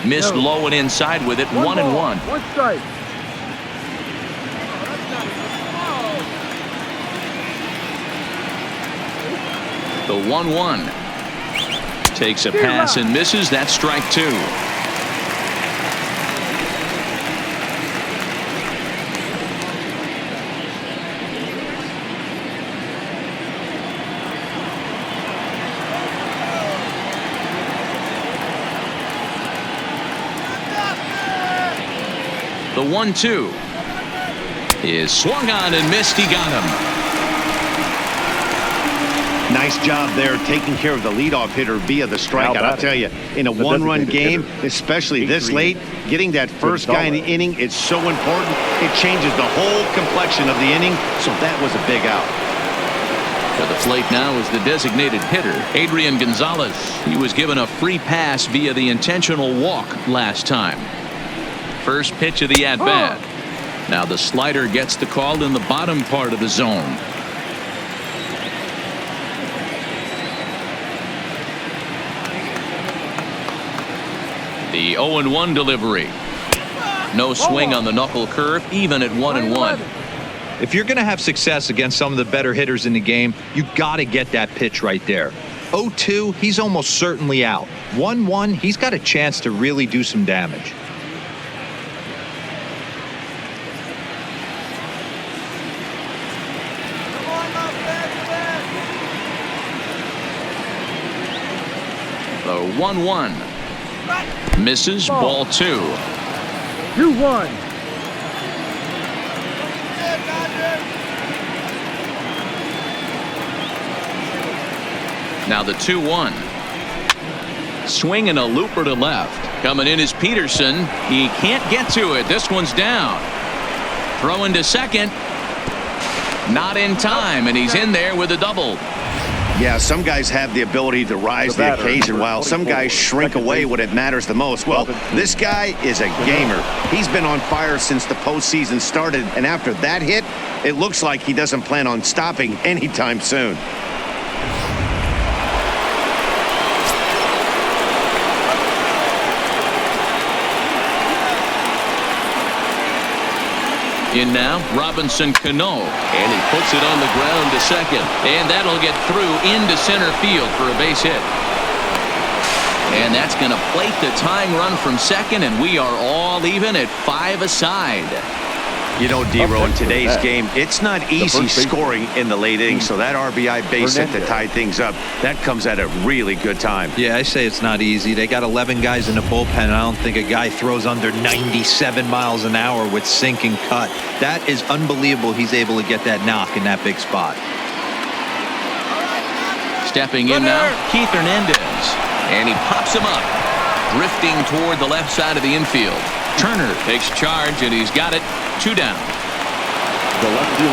Missed low and inside with it. 1-1. 1 strike. The 1-1 takes a pass and misses. That's strike 2. The 1-2 is swung on and missed. He got him. Nice job there taking care of the leadoff hitter via the strikeout. I'll tell you, in a one-run game, especially this late, getting that first guy in the inning is so important. It changes the whole complexion of the inning, so that was a big out. To the plate now is the designated hitter, Adrian Gonzalez. He was given a free pass via the intentional walk last time. First pitch of the at-bat. Now the slider gets the call in the bottom part of the zone. The 0-1 delivery. No swing on the knuckle curve, even at 1-1. If you're going to have success against some of the better hitters in the game, you got to get that pitch right there. 0-2, he's almost certainly out. 1-1, he's got a chance to really do some damage. The 1-1. Misses, ball 2. 2-1. Now the 2-1. Swing and a looper to left. Coming in is Peterson. He can't get to it. This one's down. Throwing to second. Not in time, and he's in there with a double. Yeah, some guys have the ability to rise to the occasion while some guys shrink away when it matters the most. Well, this guy is a gamer. He's been on fire since the postseason started, and after that hit, it looks like he doesn't plan on stopping anytime soon. In now, Robinson Cano, and he puts it on the ground to second, and that'll get through into center field for a base hit. And that's going to plate the tying run from second, and we are all even at 5 aside. You know, D-Row, in today's game, it's not easy scoring in the late innings, so that RBI base hit to tie things up, that comes at a really good time. Yeah, I say it's not easy. They got 11 guys in the bullpen, and I don't think a guy throws under 97 miles an hour with sink and cut. That is unbelievable he's able to get that knock in that big spot. Stepping in now, Keith Hernandez, and he pops him up, drifting toward the left side of the infield. Turner takes charge, and he's got it. 2 down.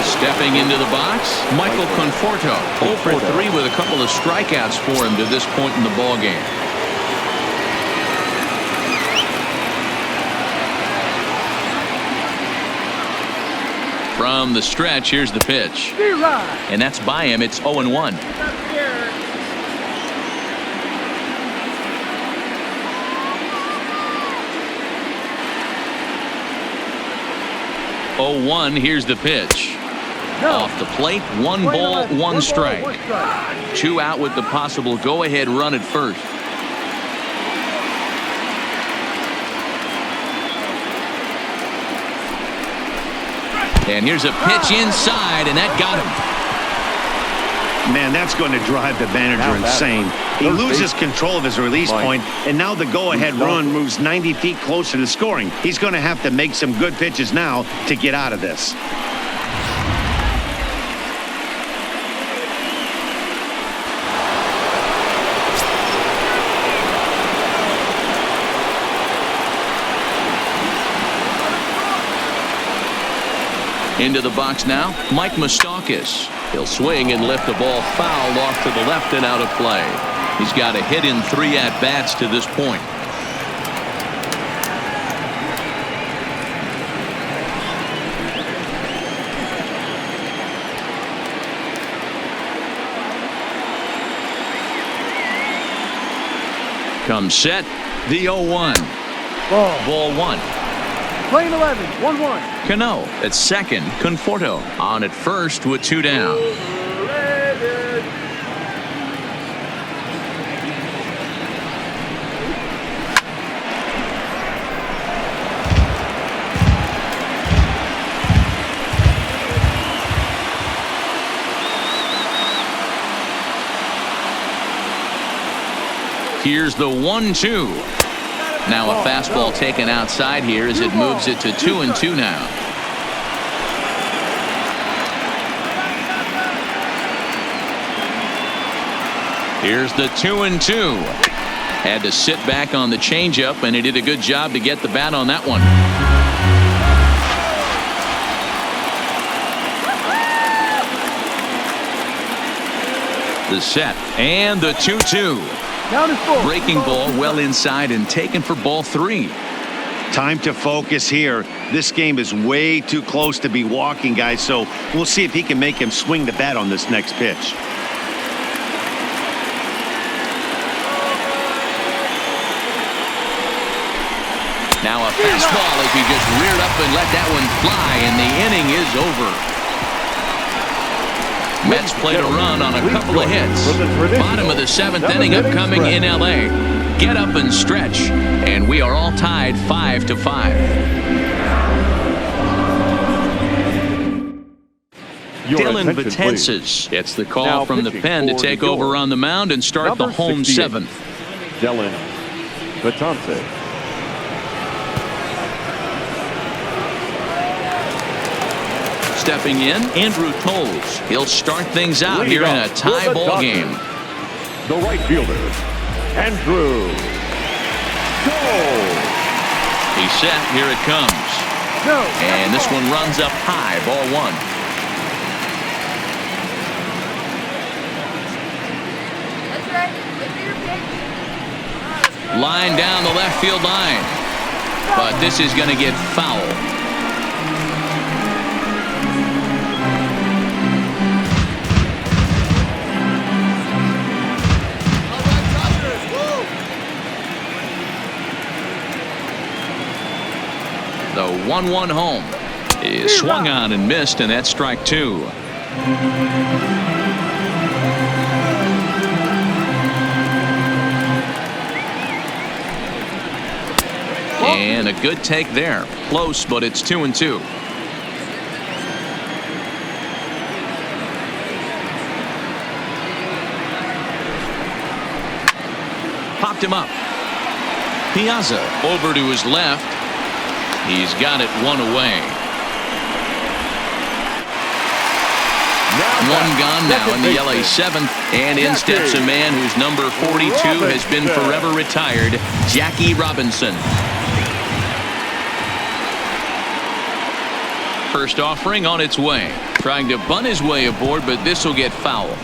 Stepping into the box, Michael Conforto. 0 for 3 with a couple of strikeouts for him to this point in the ball game. From the stretch, here's the pitch. And that's by him. It's 0-1. 0-1. Here's the pitch. Off the plate, 1 ball, 1 strike. 2 out with the possible go-ahead run at first. And here's a pitch inside, and that got him. Man, that's going to drive the manager insane. He loses control of his release point, and now the go-ahead run moves 90 feet closer to scoring. He's going to have to make some good pitches now to get out of this. Into the box now, Mike Moustakas. He'll swing and lift the ball foul off to the left and out of play. He's got a hit in 3 at-bats to this point. Comes set, the 0-1. Ball 1. Playing 11, 1-1. Cano at second, Conforto on at first with 2 down. Here's the 1-2. Now a fastball taken outside here as it moves it to 2-2 now. Here's the 2-2. Had to sit back on the changeup, and he did a good job to get the bat on that one. The set and the 2-2. Down and full. Breaking ball well inside and taken for ball 3. Time to focus here. This game is way too close to be walking, guys, so we'll see if he can make him swing the bat on this next pitch. Now a fastball as he just reared up and let that one fly, and the inning is over. Mets played a run on a couple of hits. Bottom of the 7th inning upcoming in L.A. Get up and stretch, and we are all tied 5-5. Dylan Betances gets the call Now from the pitching pen to for take New over York, on the mound and start the number home 68, 7th. Dylan Betances. Stepping in, Andrew Toles. He'll start things out here in a tie ball game. The right fielder, Andrew Toles. He's set. Here it comes. No. And this one runs up high. Ball 1. Line down the left field line. But this is going to get foul. The 1-1 home is swung on and missed, and that's strike 2. And a good take there. Close, but it's 2-2. Popped him up. Piazza over to his left. He's got it one away. One gone now in the LA 7th, and in steps a man whose number 42 has been forever retired, Jackie Robinson. First offering on its way. Trying to bunt his way aboard, but this will get foul.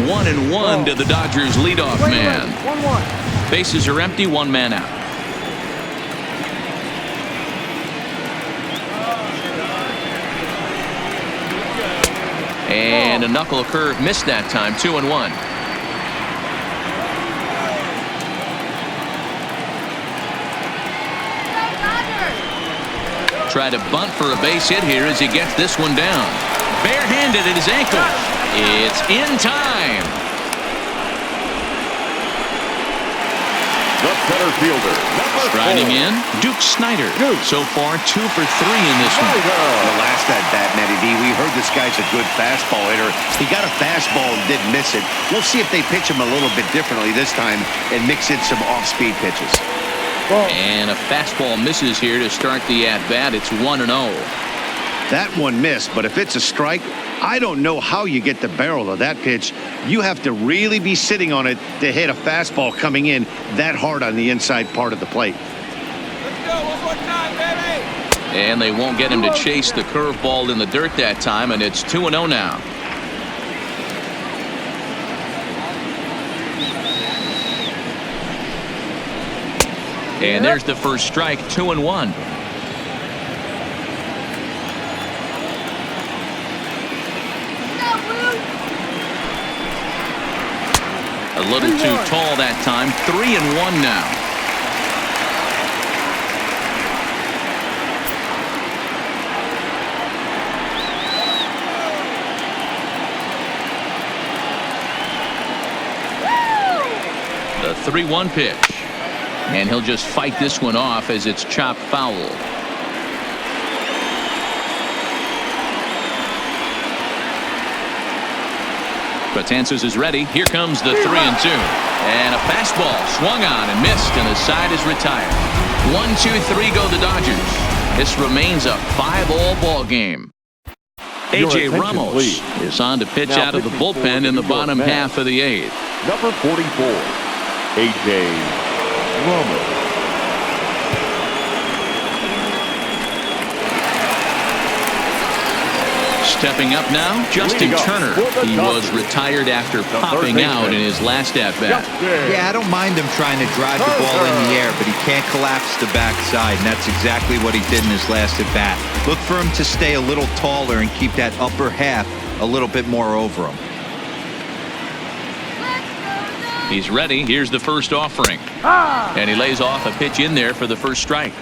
One and one to the Dodgers leadoff man. 1-1. Bases are empty, one man out. And a knuckle curve missed that time. 2-1. Try to bunt for a base hit here as he gets this one down. Barehanded at his ankle. It's in time. The center fielder, Striding in, Duke Snider. So far, 2 for 3 in this one. The last at bat, Matty V, we heard this guy's a good fastball hitter. He got a fastball and didn't miss it. We'll see if they pitch him a little bit differently this time and mix in some off-speed pitches. And a fastball misses here to start the at-bat. It's 1-0. That one missed, but if it's a strike, I don't know how you get the barrel of that pitch. You have to really be sitting on it to hit a fastball coming in that hard on the inside part of the plate. Let's go one more time, baby. And they won't get him to chase the curveball in the dirt that time, and it's 2-0 now. And there's the first strike. 2-1. A little too tall that time. 3-1 now. The 3-1 pitch. And he'll just fight this one off as it's chopped foul. Betances is ready. Here comes the 3-2. And a fastball swung on and missed, and the side is retired. 1-2-3 go the Dodgers. This remains a 5-all ball game. A.J. Ramos is on to pitch out of the bullpen in the bottom half of the 8th. Number 44, A.J. Ramos. Stepping up now, Justin Turner. He was retired after popping out in his last at-bat. Yeah, I don't mind him trying to drive the ball in the air, but he can't collapse the backside, and that's exactly what he did in his last at-bat. Look for him to stay a little taller and keep that upper half a little bit more over him. He's ready. Here's the first offering. And he lays off a pitch in there for the first strike.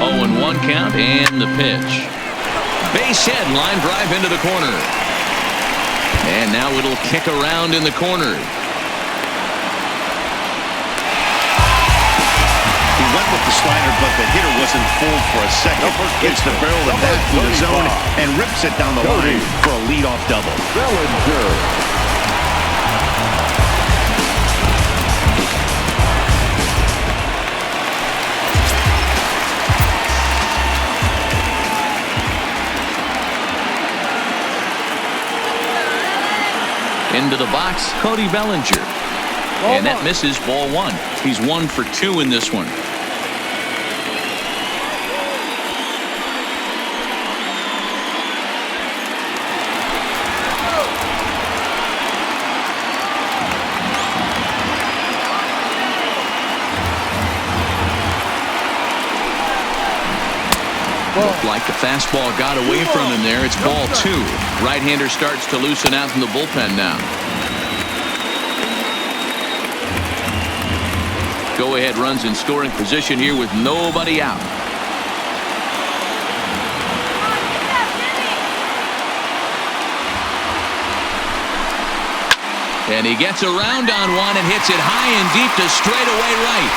0-1 count and the pitch. Base hit, line drive into the corner. And now it'll kick around in the corner. He went with the slider, but the hitter wasn't fooled for a second. Gets the barrel of that through the zone and rips it down the line for a leadoff double. Bellinger. Into the box, Cody Bellinger. And that misses, ball 1. He's 1 for 2 in this one. Looked like the fastball got away from him there. It's ball 2. Right-hander starts to loosen out from the bullpen now. Go-ahead runs in scoring position here with nobody out. And he gets around on one and hits it high and deep to straightaway right.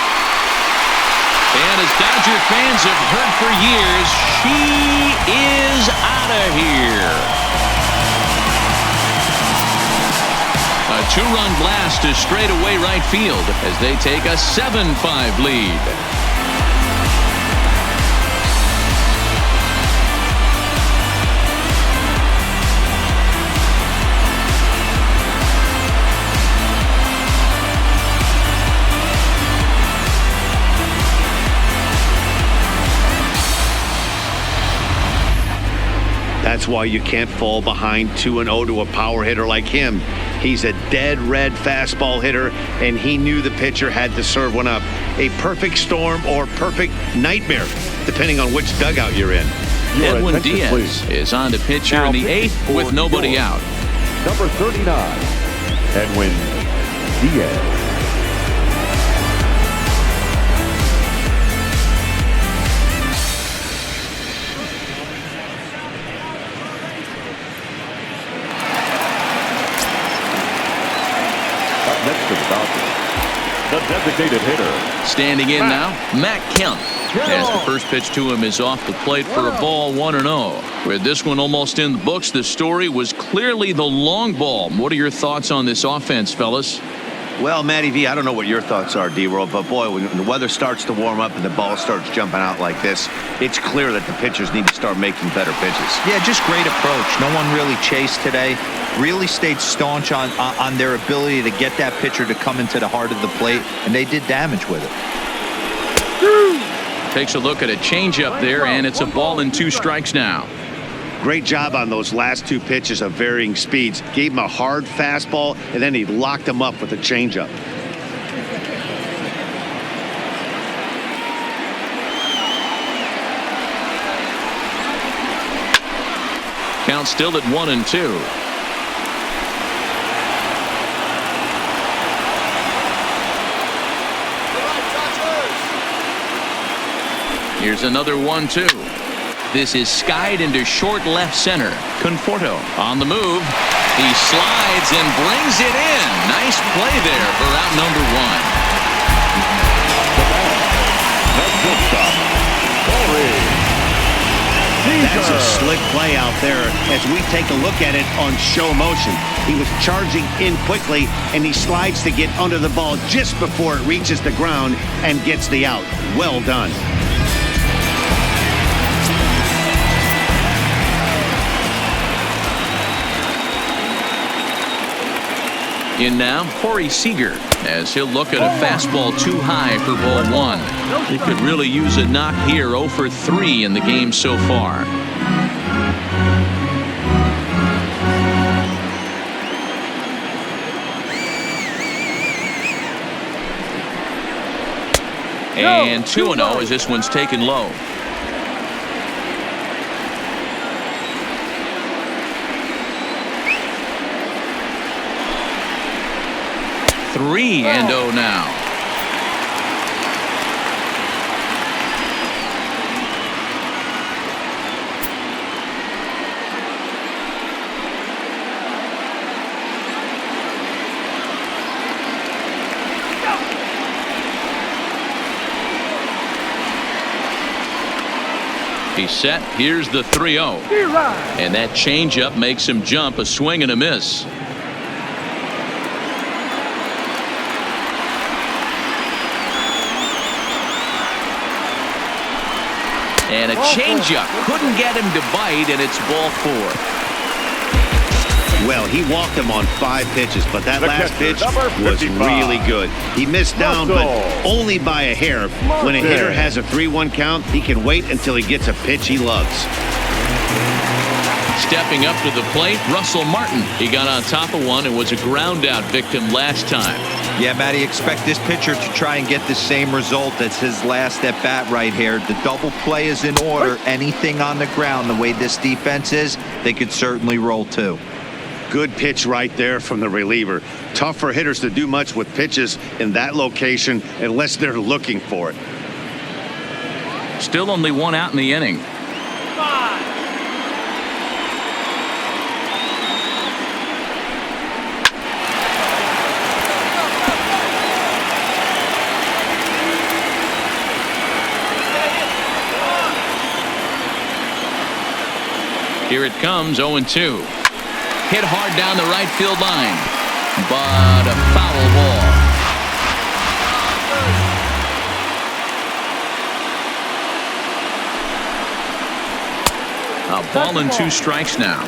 And as Dodger fans have heard for years, she is out of here. A 2-run blast to straightaway right field as they take a 7-5 lead. That's why you can't fall behind 2-0 to a power hitter like him. He's a dead red fastball hitter, and he knew the pitcher had to serve one up. A perfect storm or perfect nightmare, depending on which dugout you're in. Edwin Diaz is on to pitch here in the 8th with nobody out. Number 39, Edwin Diaz. The designated hitter. Standing in now, Matt Kemp. As the first pitch to him is off the plate for a ball, 1-0. With this one almost in the books, the story was clearly the long ball. What are your thoughts on this offense, fellas? Well, Matty V, I don't know what your thoughts are, D-Roll, but boy, when the weather starts to warm up and the ball starts jumping out like this, it's clear that the pitchers need to start making better pitches. Yeah, just great approach. No one really chased today. Really stayed staunch on their ability to get that pitcher to come into the heart of the plate, and they did damage with it. Takes a look at a changeup there, and it's a ball and 2 strikes now. Great job on those last 2 pitches of varying speeds. Gave him a hard fastball, and then he locked him up with a changeup. Count still at 1-2. Here's another 1-2. This is skied into short left center. Conforto on the move. He slides and brings it in. Nice play there for out number 1. Next shortstop, Corey That's a Seager. slick play out there as we take a look at it on show motion. He was charging in quickly, and he slides to get under the ball just before it reaches the ground and gets the out. Well done. In now, Corey Seager, as he'll look at a fastball too high for ball one. He could really use a knock here. 0 for 3 in the game so far. And 2-0 as this one's taken low. Three and 0 now. He's set. Here's the 3-0. And that changeup makes him jump. A swing and a miss. And a changeup. Couldn't get him to bite, and it's ball 4. Well, he walked him on 5 pitches, but that The last catcher, pitch number was 55. really good. He missed down, but Russell. only by a hair. When a hitter has a 3-1 count, he can wait until he gets a pitch he loves. Stepping up to the plate, Russell Martin. He got on top of one and was a ground out victim last time. Yeah, Matty, expect this pitcher to try and get the same result as his last at bat right here. The double play is in order. Anything on the ground, the way this defense is, they could certainly roll too. Good pitch right there from the reliever. Tough for hitters to do much with pitches in that location unless they're looking for it. Still only 1 out in the inning. Here it comes, 0-2. Hit hard down the right field line, but a foul ball. A ball and 2 strikes now.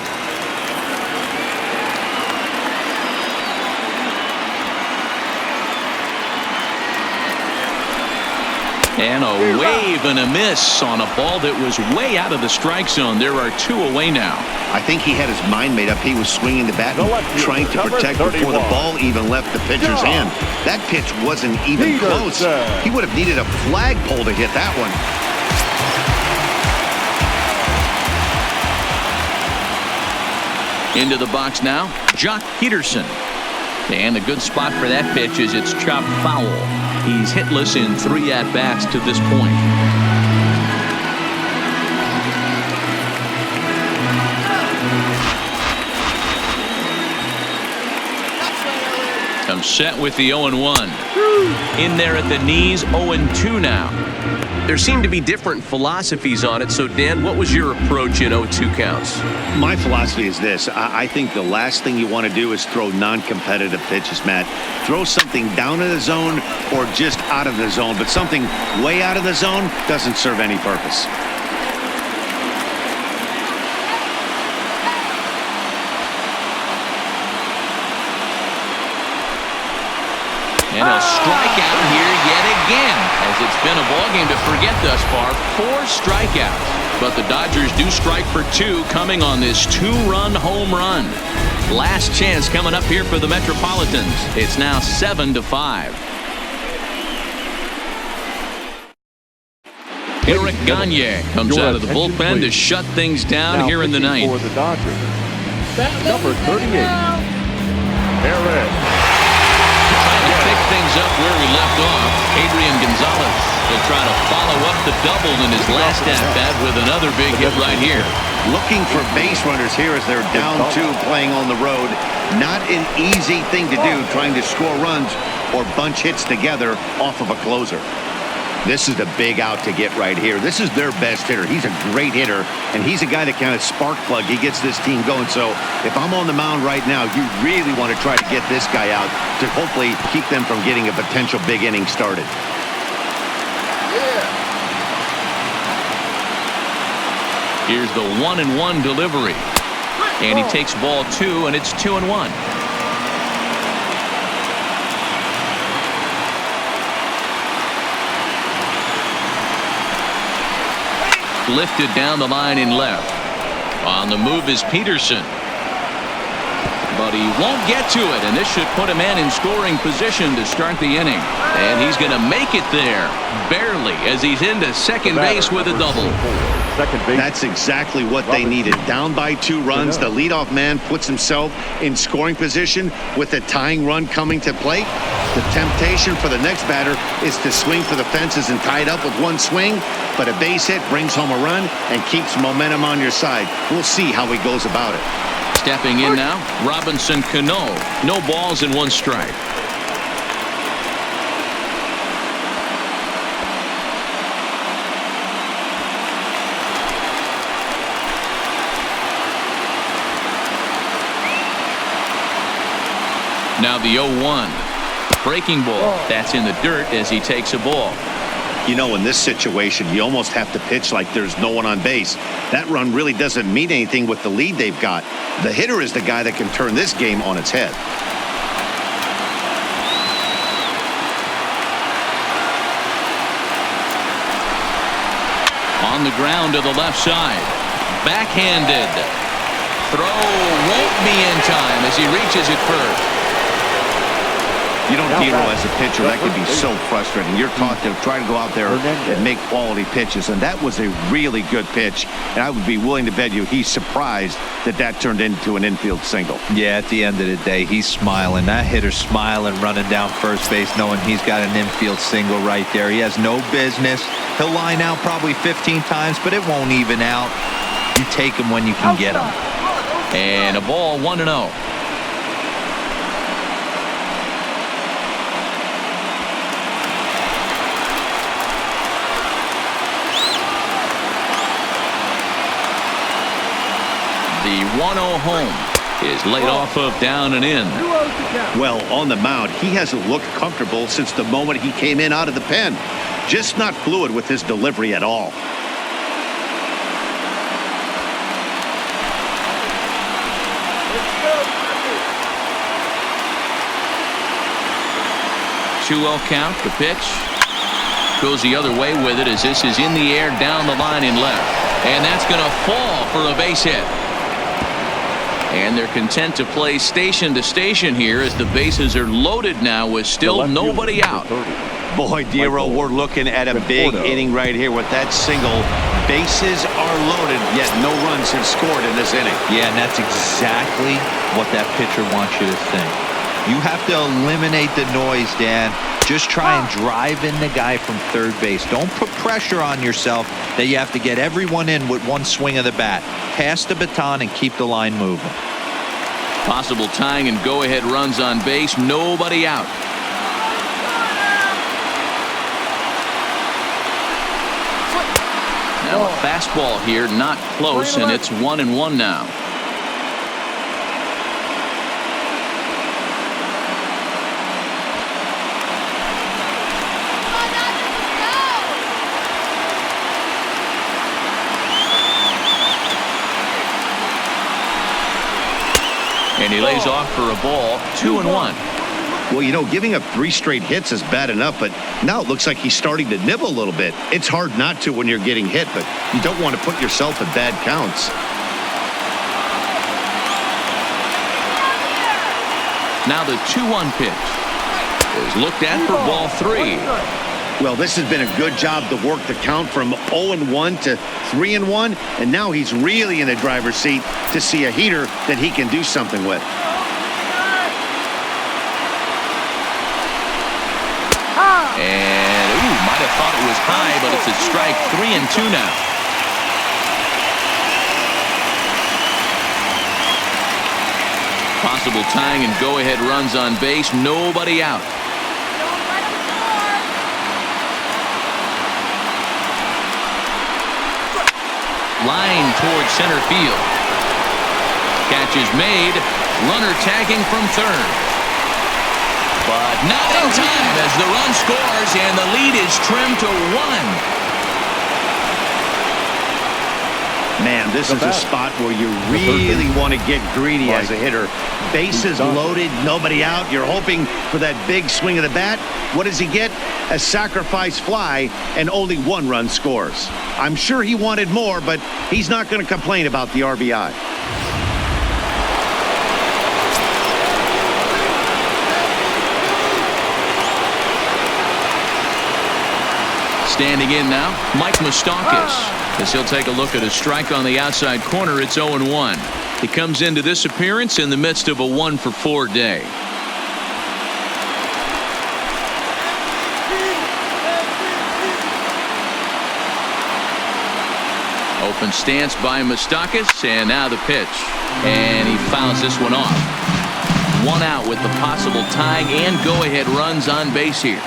And a wave and a miss on a ball that was way out of the strike zone. There are 2 away now. I think he had his mind made up. He was swinging the bat and trying to protect before the ball even left the pitcher's hand. That pitch wasn't even close. He would have needed a flagpole to hit that one. Into the box now, Jock Peterson. And a good spot for that pitch is it's chopped foul. He's hitless in 3 at-bats to this point. I'm set with the 0-1. In there at the knees, 0-2 now. There seem to be different philosophies on it. So, Dan, what was your approach at 0-2 counts? My philosophy is this. I think the last thing you want to do is throw non-competitive pitches, Matt. Throw something down in the zone or just out of the zone, but something way out of the zone doesn't serve any purpose. And a strikeout here yet again, as it's been a ballgame to forget thus far. 4 strikeouts. But the Dodgers do strike for 2 coming on this 2-run home run. Last chance coming up here for the Metropolitans. It's now 7-5. Eric Gagne comes out of the bullpen to shut things down here in the ninth. For the Dodgers, number 38, Eric. Trying to pick things up where we left off. Adrian Gonzalez will try to follow up the double in his last at-bat with another big hit right here. Looking for base runners here as they're down 2 playing on the road. Not an easy thing to do, trying to score runs or bunch hits together off of a closer. This is the big out to get right here. This is their best hitter. He's a great hitter, and he's a guy that kind of spark plug. He gets this team going. So if I'm on the mound right now, you really want to try to get this guy out to hopefully keep them from getting a potential big inning started. Here's the 1-1 delivery. And he takes ball 2, and it's 2-1. Lifted down the line in left. On the move is Peterson. But he won't get to it, and this should put him in scoring position to start the inning. And he's going to make it there, barely, as he's into second base with a double. That's exactly what they needed. Down by 2 runs, the leadoff man puts himself in scoring position with the tying run coming to plate. The temptation for the next batter is to swing for the fences and tie it up with one swing, but a base hit brings home a run and keeps momentum on your side. We'll see how he goes about it. Stepping in now, Robinson Cano. No balls and 1 strike. Now the 0-1. Breaking ball. That's in the dirt as he takes a ball. You know, in this situation, you almost have to pitch like there's no one on base. That run really doesn't mean anything with the lead they've got. The hitter is the guy that can turn this game on its head. On the ground to the left side. Backhanded. Throw won't be in time as he reaches it first. You don't hero as a pitcher. That can be so frustrating. You're taught to try to go out there and make quality pitches, and that was a really good pitch. And I would be willing to bet you he's surprised that that turned into an infield single. Yeah, at the end of the day, he's smiling. That hitter's smiling, running down first base, knowing he's got an infield single right there. He has no business. He'll line out probably 15 times, but it won't even out. You take him when you can get him. And a ball, 1-0. The 1-0 home is laid off of down and in. Well, on the mound, he hasn't looked comfortable since the moment he came in out of the pen. Just not fluid with his delivery at all. Two-0 count. The pitch goes the other way with it as this is in the air down the line in left. And that's going to fall for a base hit. And they're content to play station to station here as the bases are loaded now with still nobody out. Boy, Dero, we're looking at a big inning right here with that single. Bases are loaded, yet no runs have scored in this inning. Yeah, and that's exactly what that pitcher wants you to think. You have to eliminate the noise, Dan. Just try and drive in the guy from third base. Don't put pressure on yourself that you have to get everyone in with one swing of the bat. Pass the baton and keep the line moving. Possible tying and go-ahead runs on base. Nobody out. Now a fastball here, not close, and it's 1-1 now. And he lays off for a ball, 2-1. Well, you know, giving up 3 straight hits is bad enough, but now it looks like he's starting to nibble a little bit. It's hard not to when you're getting hit, but you don't want to put yourself in bad counts. Now the 2-1 pitch is looked at for ball 3. Well, this has been a good job to work the count from 0-1 to 3-1, and now he's really in the driver's seat to see a heater that he can do something with. And, might have thought it was high, but it's a strike. 3-2 now. Possible tying and go-ahead runs on base. Nobody out. Line towards center field. Catch is made. Runner tagging from third. But not in time as the run scores and the lead is trimmed to 1. Man, this is a spot where you really want to get greedy as a hitter. Bases loaded, nobody out. You're hoping for that big swing of the bat. What does he get? A sacrifice fly, and only 1 run scores. I'm sure he wanted more, but he's not going to complain about the RBI. Standing in now, Mike Moustakas. As he'll take a look at a strike on the outside corner, it's 0-1. He comes into this appearance in the midst of a 1-for-4 day. Open stance by Moustakas, and now the pitch. And he fouls this one off. 1 out with the possible tying and go-ahead runs on base here.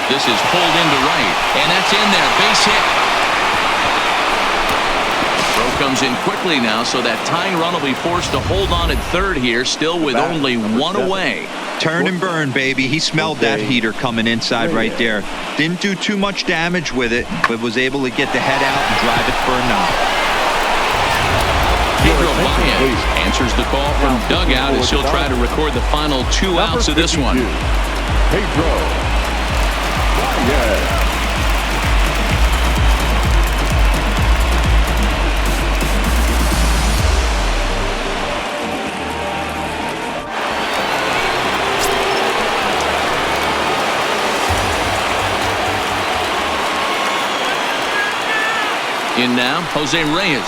This is pulled into right, and that's in there. Base hit. Throw comes in quickly now, so that tying run will be forced to hold on at third here, still with only 1 away. Turn and burn, baby. He smelled that heater coming inside right there. Didn't do too much damage with it, but was able to get the head out and drive it for a knock. Pedro Baez answers the call from dugout as he'll try to record the final 2 outs of this one. Pedro. Yeah. In now, Jose Reyes.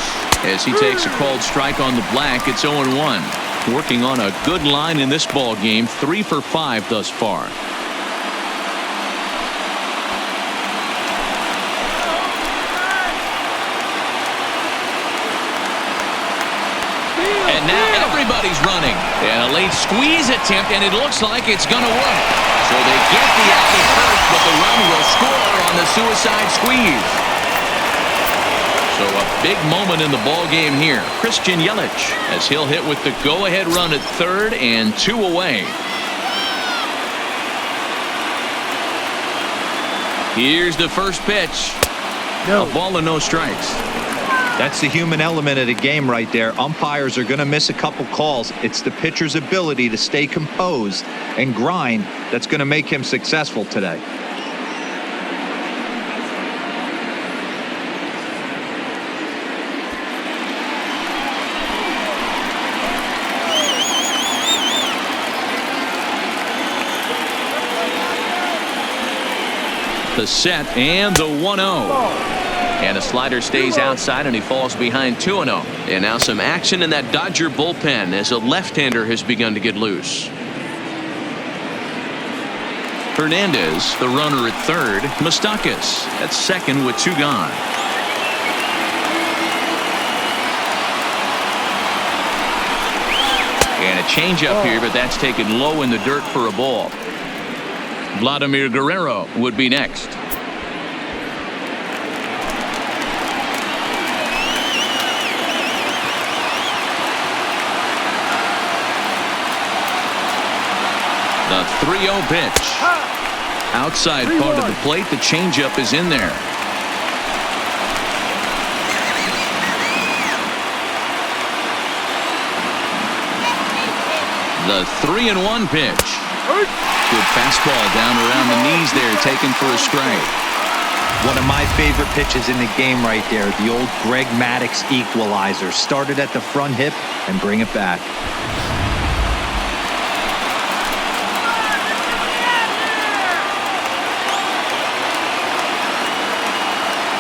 As he takes a called strike on the black, it's 0-1. Working on a good line in this ball game, 3 for 5 thus far. And now everybody's running. And a late squeeze attempt, and it looks like it's going to work. So they get the out at first, but the run will score on the suicide squeeze. So a big moment in the ball game here. Christian Yelich, as he'll hit with the go-ahead run at third and 2 away. Here's the first pitch. A ball and no strikes. That's the human element of the game right there. Umpires are going to miss a couple calls. It's the pitcher's ability to stay composed and grind that's going to make him successful today. The set and the 1-0. And a slider stays outside and he falls behind 2-0. And now some action in that Dodger bullpen as a left-hander has begun to get loose. Hernandez, the runner at third. Moustakas at second with 2 gone. And a changeup here, but that's taken low in the dirt for a ball. Vladimir Guerrero would be next. The 3-0 pitch. Outside part of the plate, the changeup is in there. The 3-1 pitch. Good fastball down around the knees there, taken for a strike. One of my favorite pitches in the game right there, the old Greg Maddux equalizer. Started at the front hip and bring it back.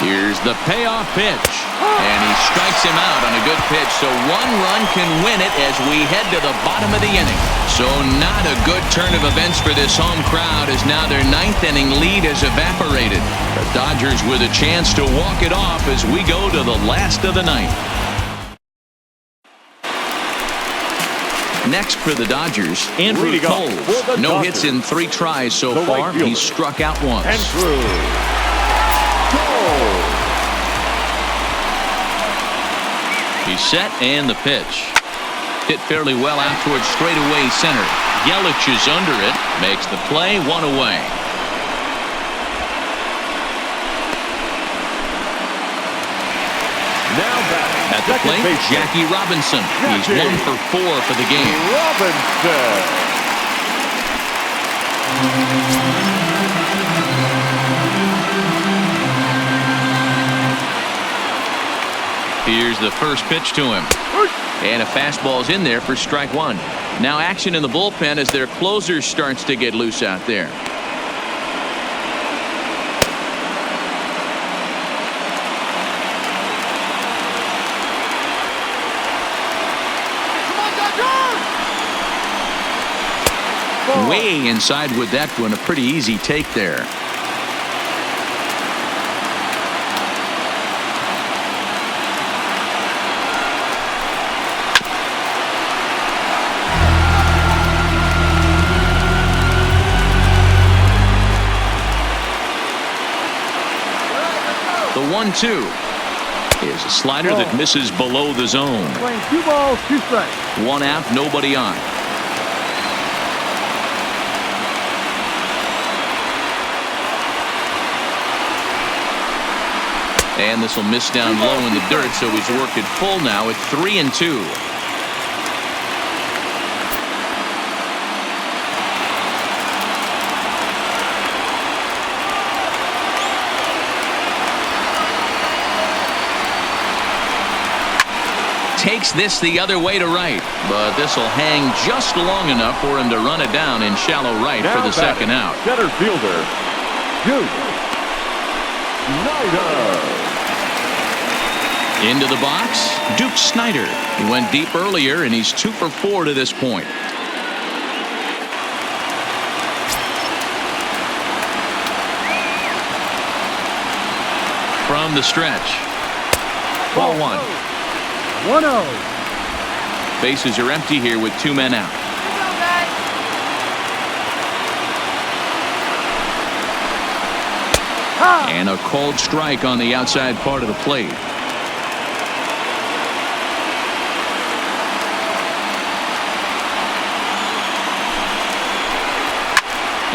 Here's the payoff pitch. And he strikes him out on a good pitch. So 1 run can win it as we head to the bottom of the inning. So not a good turn of events for this home crowd as now their 9th inning lead has evaporated. The Dodgers with a chance to walk it off as we go to the last of the 9th. Next for the Dodgers, Andrew Leading off Cole. for the No Dodgers, hits in 3 tries so the right far. fielder, He's struck out once. Andrew Cole. He's set and the pitch. Hit fairly well out towards straightaway center. Yelich is under it. Makes the play, 1 away. Now batting At the second plate, baseman, Jackie Robinson. He's Jackie 1 for 4 for the game. Robinson. Here's the first pitch to him. And a fastball's in there for strike 1. Now action in the bullpen as their closer starts to get loose out there. Way inside with that one. A pretty easy take there. The 1-2 is a slider that misses below the zone. Playing 2 balls, 2 strikes. 1 out, nobody on. And this will miss down low in the dirt, so he's worked it full now at 3-2. Takes this the other way to right, but this will hang just long enough for him to run it down in shallow right Now for the batting, second out. Center fielder, Duke Snyder. Into the box, Duke Snyder. He went deep earlier, and he's 2 for 4 to this point. From the stretch. Ball 1. 1-0. Bases are empty here with 2 men out. And a called strike on the outside part of the plate.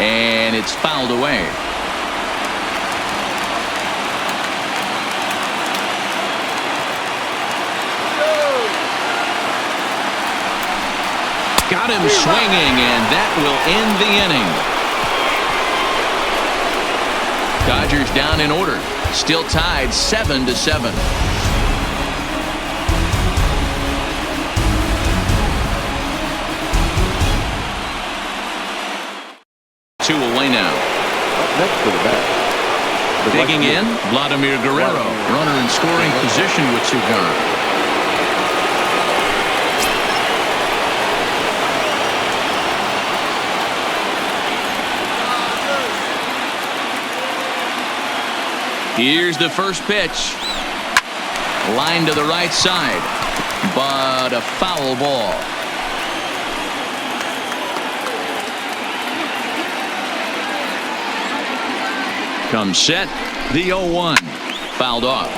And it's fouled away. Got him swinging, and that will end the inning. Dodgers down in order. Still tied 7-7. Two away now. Up next for the bat. Digging in, Vladimir Guerrero. Runner in scoring position with 2 gone. Here's the first pitch. Line to the right side, but a foul ball. Comes set, the 0-1. Fouled off.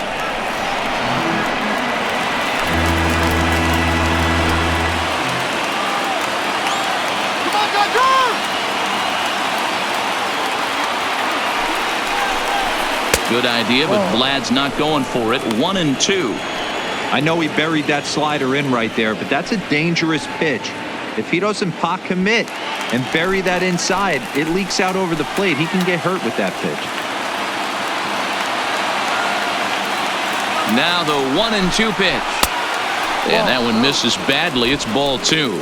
Good idea, but Vlad's not going for it. 1-2. I know he buried that slider in right there, but that's a dangerous pitch. If he doesn't pot commit and bury that inside, it leaks out over the plate. He can get hurt with that pitch. Now the 1-2 pitch. And that one misses badly. It's ball 2.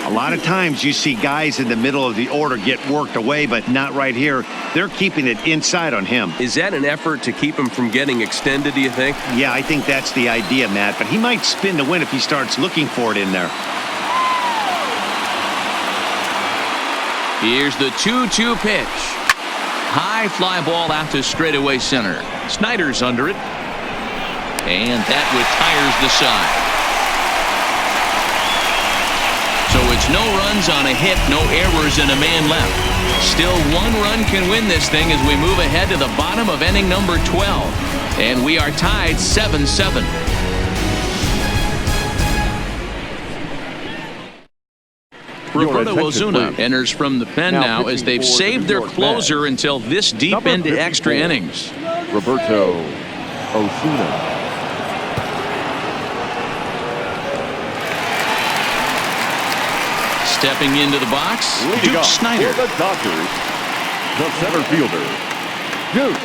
A lot of times you see guys in the middle of the order get worked away, but not right here. They're keeping it inside on him. Is that an effort to keep him from getting extended, do you think? Yeah, I think that's the idea, Matt, but he might spin to win if he starts looking for it in there. Here's the 2-2 pitch. High fly ball out to straightaway center. Snyder's under it. And that retires the side. it's no runs on a hit, no errors, and a man left. Still, one run can win this thing as we move ahead to the bottom of inning number 12. And we are tied 7-7. Roberto Ozuna enters from the pen now as they've saved their closer until this deep into extra innings. Roberto Ozuna. Stepping into the box, Leading Duke off Snyder. for the Dodgers, the center fielder, Duke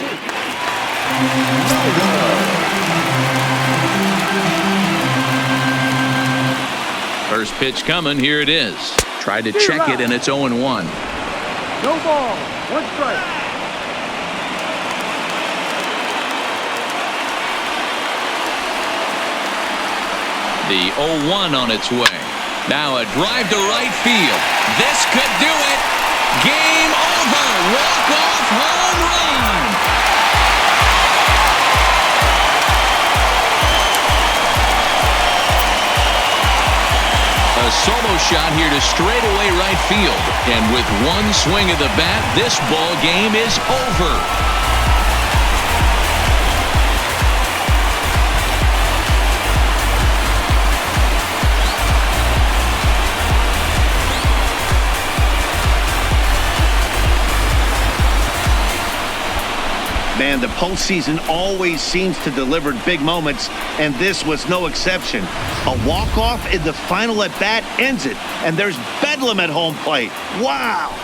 First pitch coming, here it is. Tried to check it, and it's 0-1. No ball. 1 strike. The 0-1 on its way. Now a drive to right field. This could do it. Game over. Walk-off home run. A solo shot here to straightaway right field. And with one swing of the bat, this ball game is over. Man, the postseason always seems to deliver big moments, and this was no exception. A walk-off in the final at-bat ends it, and there's bedlam at home plate. Wow!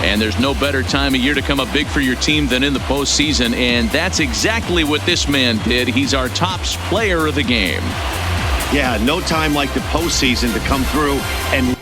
And there's no better time of year to come up big for your team than in the postseason, and that's exactly what this man did. He's our top player of the game. Yeah, no time like the postseason to come through and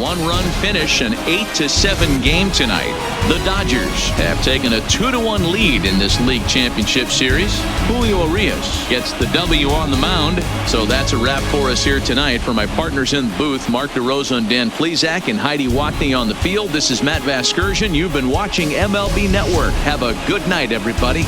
one-run finish, an 8-7 game tonight. The Dodgers have taken a 2-1 lead in this league championship series. Julio Urias gets the W on the mound. So that's a wrap for us here tonight. For my partners in the booth, Mark DeRosa and Dan Plesac and Heidi Watney on the field, this is Matt Vasgersian. You've been watching MLB Network. Have a good night, everybody.